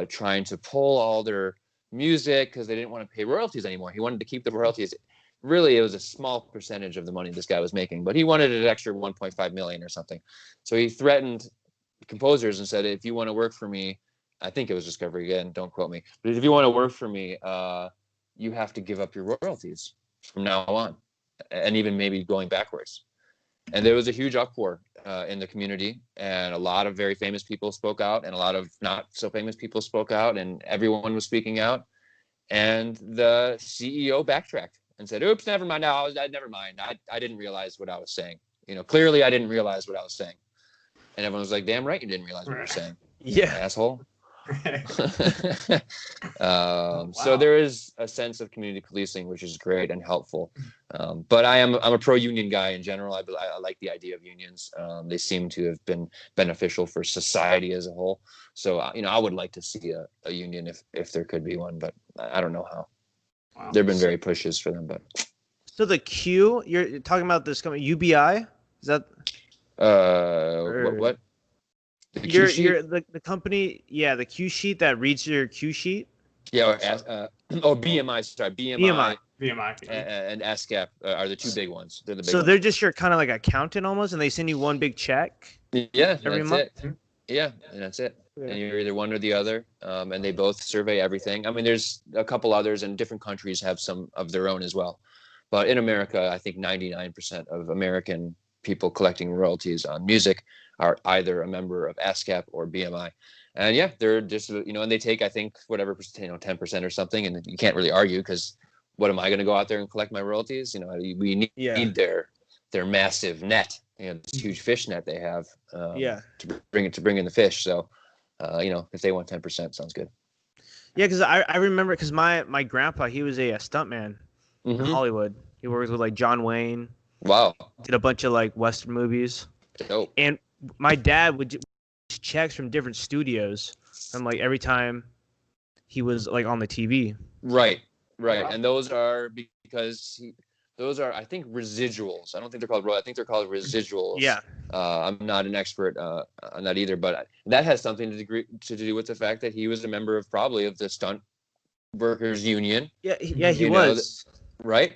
trying to pull all their music because they didn't want to pay royalties anymore. He wanted to keep the royalties. Really, it was a small percentage of the money this guy was making, but he wanted an extra 1.5 million or something. So he threatened composers and said, if you want to work for me, I think it was Discovery again, don't quote me, but if you want to work for me, you have to give up your royalties from now on, and even maybe going backwards. And there was a huge uproar in the community, and a lot of very famous people spoke out, and a lot of not so famous people spoke out, and everyone was speaking out. And the CEO backtracked and said, oops, never mind. No, never mind. I didn't realize what I was saying. Clearly I didn't realize what I was saying. And everyone was like, damn right you didn't realize what you were saying. Yeah. Asshole. So there is a sense of community policing, which is great and helpful. But I'm a pro-union guy in general. I like the idea of unions. They seem to have been beneficial for society as a whole. So I would like to see a union if there could be one, but I don't know how. Wow. There've been very pushes for them, but So the Q, you're talking about this company UBI? Is that what? The Q sheet? You're the company, the Q sheet that reads your Q sheet? Yeah, or BMI, sorry, BMI. BMI. And ASCAP are the two big ones. They're the big So ones. they're just your kind of like accountant almost, and they send you one big check? Yeah, every that's month? it. Yeah, and that's it. Yeah. And you're either one or the other, and they both survey everything. I mean, there's a couple others, and different countries have some of their own as well. But in America, I think 99% of American people collecting royalties on music are either a member of ASCAP or BMI. And yeah, they're just, and they take, I think, whatever, 10% or something, and you can't really argue, because what am I going to go out there and collect my royalties? We need their massive net, this huge fish net they have, to bring in the fish. So, if they want 10%, sounds good. Yeah, because I remember, because my grandpa, he was a stuntman in Hollywood. He worked with like John Wayne. Wow. Did a bunch of like Western movies. Dope. And my dad would get checks from different studios from like every time he was like on the TV. Right. And those are because those are, I think, residuals. I don't think they're called royalties. I think they're called residuals. Yeah. I'm not an expert on that either, but that has something to do with the fact that he was a member of the stunt workers union. Yeah, he was. Right.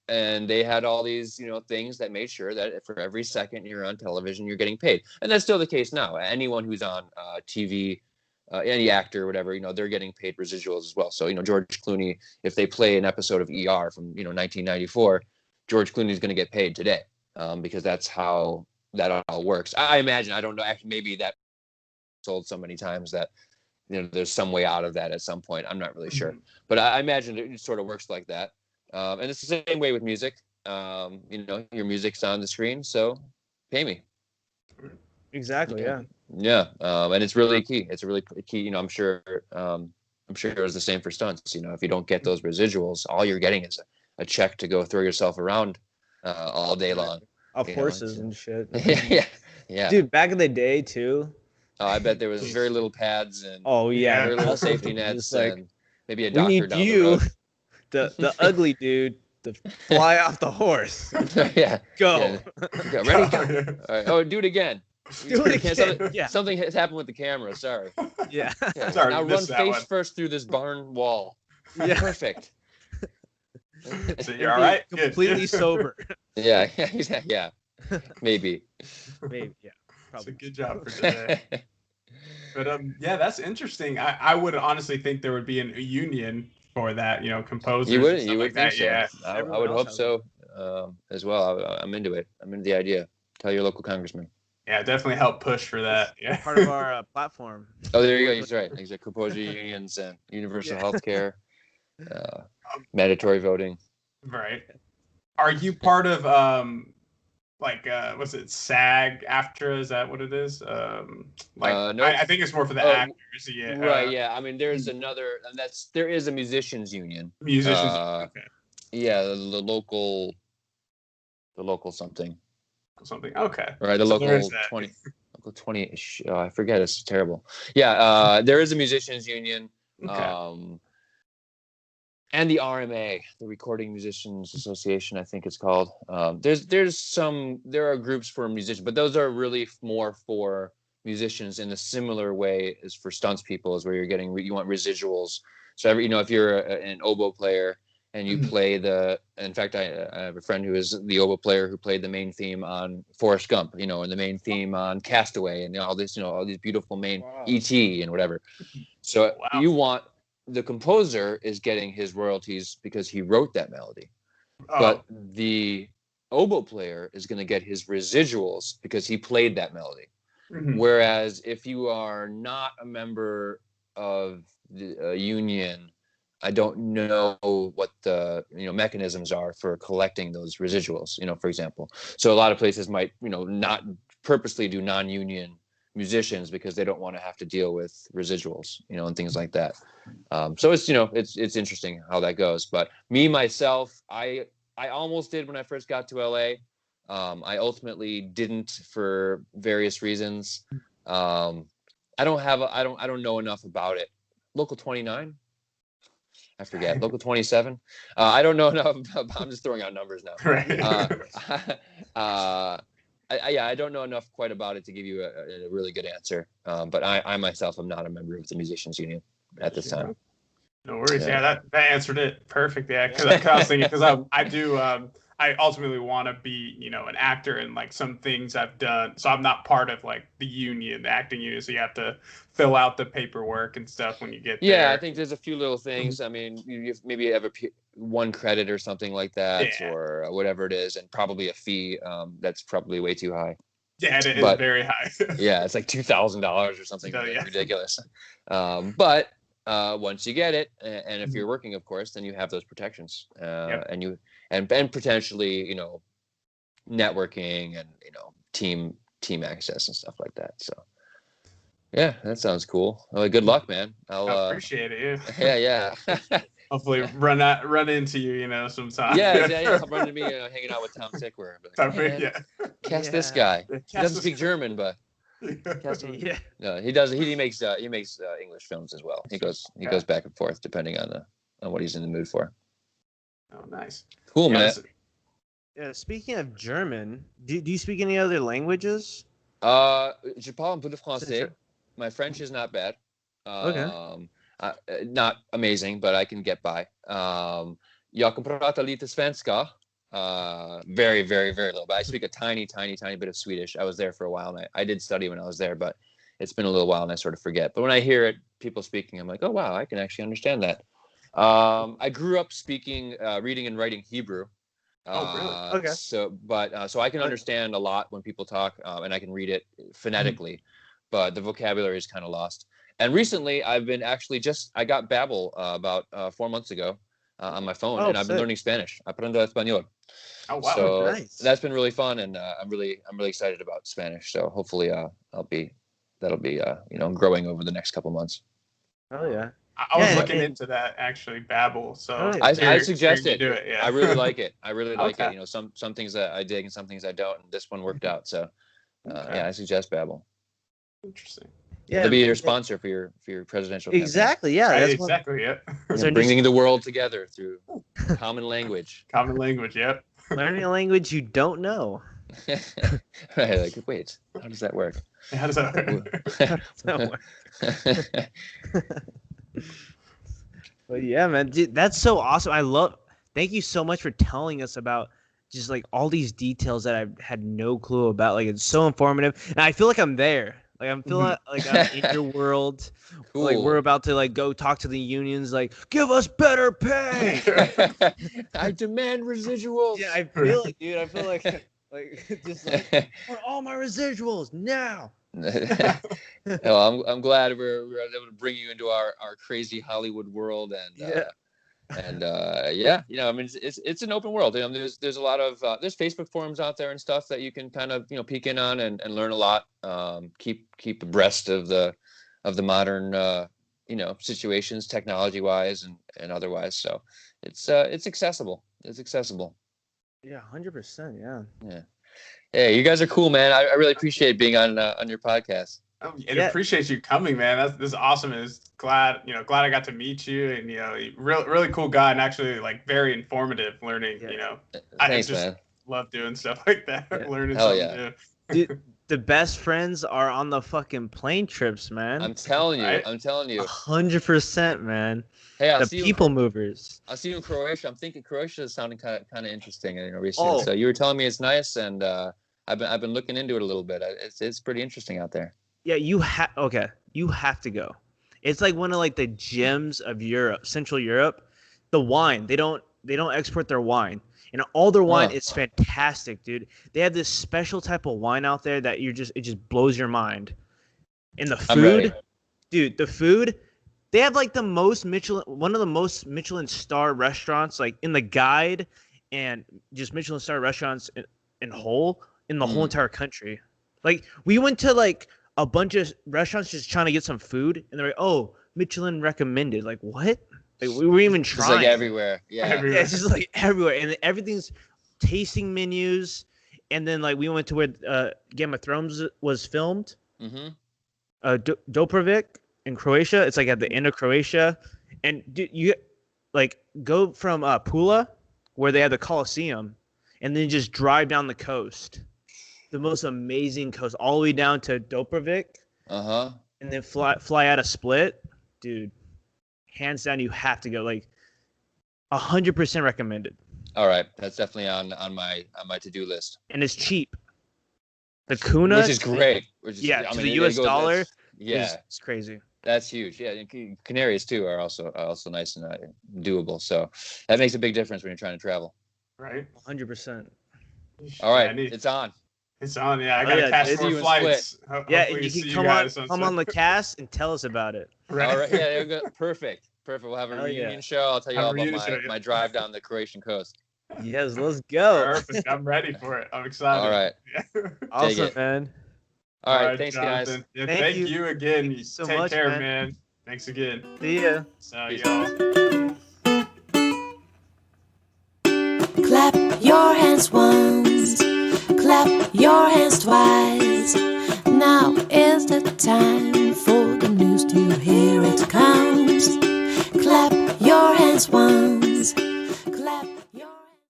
And they had all these, things that made sure that for every second you're on television, you're getting paid. And that's still the case now. Anyone who's on TV, any actor, whatever, they're getting paid residuals as well. So, George Clooney, if they play an episode of ER from, 1994, George Clooney is going to get paid today, because that's how that all works. I imagine, I don't know, actually, maybe that sold so many times that, there's some way out of that at some point. I'm not really sure. But I imagine it sort of works like that. And it's the same way with music. Your music's on the screen, so pay me. Exactly. Yeah. Yeah. And it's really key. It's a really key. I'm sure it was the same for stunts. If you don't get those residuals, all you're getting is a check to go throw yourself around all day long. Of horses and shit. Yeah. Dude, back in the day too, I bet there was very little pads and Oh yeah, very little also, safety it's nets just like, and maybe a we doctor need down the you, road. the ugly dude, to fly off the horse. yeah. Go. Yeah. Okay, ready? Go. All right. Oh, do it again. Do it again. Something, Yeah. something has happened with the camera. Sorry. Yeah. Yeah. Sorry, Now we run missed that face one. first through this barn wall. Yeah. Perfect. So And you're all be right. Good. completely sober. Yeah. Yeah. Maybe. Maybe. Yeah. That's a Probably. good job for today. But yeah, that's interesting. I would honestly think there would be a union for that, composers. You and would. stuff You would like think that. so. Yeah. I Everyone would else hope has so as well. I'm into it. I'm into the idea. Tell your local congressman. Yeah, definitely help push for that. Yeah. Part of our platform. Oh, there you go. He's right. He's like composer unions and universal Yeah. health care, mandatory voting. Right. Are you part of was it SAG AFTRA? Is that what it is? No. I think it's more for the actors. Yeah. Right. Yeah. I mean, there's another, and there is a musicians union. Musicians. Okay. Yeah, the local something. Something. Okay. Right. The So local there is that. 20. Local 20. I forget. It's terrible. Yeah. There is a musicians union. Okay. And the RMA, the Recording Musicians Association, I think it's called. There are groups for musicians, but those are really more for musicians in a similar way as for stunts people, is where you want residuals. So if you're an oboe player and you play in fact, I have a friend who is the oboe player who played the main theme on Forrest Gump, and the main theme on Castaway, and all this, all these beautiful main E.T. and whatever. So you want, the composer is getting his royalties because he wrote that melody, but the oboe player is going to get his residuals because he played that melody. Mm-hmm. Whereas if you are not a member of the union, I don't know what the mechanisms are for collecting those residuals. For example, so a lot of places might not purposely do non-union musicians because they don't want to have to deal with residuals, and things like that. So it's it's interesting how that goes. But me myself, I almost did when I first got to LA. I ultimately didn't for various reasons. I don't know enough about it. Local 29. I forget. Local 27. I don't know enough. I'm just throwing out numbers now. Right. I don't know enough quite about it to give you a really good answer. But I myself am not a member of the musicians union at this time. No worries. Yeah, that answered it perfect. Yeah, because I was thinking, because I do. I ultimately want to be, an actor, and like some things I've done. So I'm not part of like the union, the acting union. So you have to fill out the paperwork and stuff when you get there. Yeah, I think there's a few little things. I mean, you maybe have one credit or something like that, or whatever it is, and probably a fee. That's probably way too high. Yeah, it is very high. Yeah, it's like $2,000 or something ridiculous. But once you get it, and if you're working, of course, then you have those protections, and potentially, networking and team access and stuff like that. So yeah, that sounds cool. Well, good luck, man. I appreciate it. Yeah. Hopefully run into you, sometime. Yeah. Run into me, hanging out with Tom Tickwer. Cast this guy. He doesn't speak German, but no, he does. He makes English films as well. He goes back and forth depending on what he's in the mood for. Oh, nice. Cool, man. Yeah. Speaking of German, do you speak any other languages? Je parle un peu de français. My French is not bad. Okay. Not amazing, but I can get by. Jag kan prata lite svenska. Very, very, very little. But I speak a tiny, tiny, tiny bit of Swedish. I was there for a while, and I did study when I was there, but it's been a little while, and I sort of forget. But when I hear people speaking, I'm like, oh wow, I can actually understand that. I grew up speaking, reading, and writing Hebrew. Oh, really? Okay. So I can understand a lot when people talk, and I can read it phonetically, but the vocabulary is kind of lost. And recently, I've been I got Babbel about 4 months ago on my phone, and I've been learning Spanish. Aprendo español. Oh wow! So nice. That's been really fun, and I'm really excited about Spanish. So hopefully, that'll be growing over the next couple months. Oh yeah. I was looking into that actually, Babbel. So I suggest it. Do it. Yeah. I really like it. I really like it. Some things that I dig and some things I don't. And this one worked out. So I suggest Babbel. Interesting. Yeah, They'll be your sponsor for your presidential campaign. exactly. Yeah, Right, that's exactly. Yep. Those are Bringing the world together through common language. Common language. Yep. learning a language you don't know. Right, like, wait, how does that work? How does that work? But yeah, man, dude, that's so awesome. Thank you so much for telling us about just like all these details that I had no clue about. Like, it's so informative, and I feel like I'm there. Like, I'm feeling like I'm in your world. Cool. Like, we're about to like go talk to the unions. Like, give us better pay. I demand residuals. Yeah, I feel it, dude. I feel like just like for all my residuals now. Well, I'm glad we're able to bring you into our crazy Hollywood world, and yeah, I mean, it's an open world. There's a lot of there's Facebook forums out there and stuff that you can kind of peek in on and learn a lot. Keep abreast of the modern situations, technology wise and otherwise. So it's accessible. It's accessible. Yeah, 100%. Yeah. Yeah. Hey, you guys are cool, man. I really appreciate being on your podcast. And appreciate you coming, man. This is awesome. And glad I got to meet you, and really cool guy, and actually like very informative. Learning, Thanks, I just man. love doing stuff like that. Yeah. Learning Hell something yeah. new. Dude, the best friends are on the fucking plane trips, man. I'm telling you. Right? I'm telling you. 100%, man. Hey, The people movers. I'll see you in Croatia. I'm thinking Croatia is sounding kind of interesting, recently. So you were telling me it's nice, and I've been looking into it a little bit. It's pretty interesting out there. Yeah, you have to go. It's like one of like the gems of Europe, Central Europe. The wine, they don't export their wine, and all their wine is fantastic, dude. They have this special type of wine out there that it just blows your mind. And the food, dude, they have like one of the most Michelin star restaurants, like in the guide, and just Michelin star restaurants in the whole entire country. Like, we went to like a bunch of restaurants just trying to get some food, and they're like, "Oh, Michelin recommended." Like, what? Like, we were even trying. It's like everywhere. Yeah. Everywhere. Yeah, it's just like everywhere, and everything's tasting menus. And then like we went to where Game of Thrones was filmed. Mm-hmm. Doprovic in Croatia. It's like at the end of Croatia, and you like go from Pula, where they have the Colosseum, and then just drive down the coast. The most amazing coast, all the way down to Doprovic. And then fly out of Split, dude. Hands down, you have to go. Like 100% recommended. All right, that's definitely on my to-do list. And it's cheap. The kuna, which is great. To the U.S. dollar, yeah, it's crazy. That's huge. Yeah, and Canaries too are also nice and doable. So that makes a big difference when you're trying to travel. Right. 100%. All right, it's on. It's on. Yeah, I gotta catch more flights. Yeah, and you can come on the cast and tell us about it. Right. All right. Yeah, perfect. We'll have a reunion show. I'll tell you all about my drive down the Croatian coast. Yes, let's go. Perfect. I'm ready for it. I'm excited. All right. Awesome, man. All right. Thanks, Jonathan. guys. Yeah, thank you again. Thank you so Take much, care, man. Thanks again. See ya. So, y'all. Clap your hands once, clap your hands twice. Now is the time for the news to hear it comes. Clap your hands once.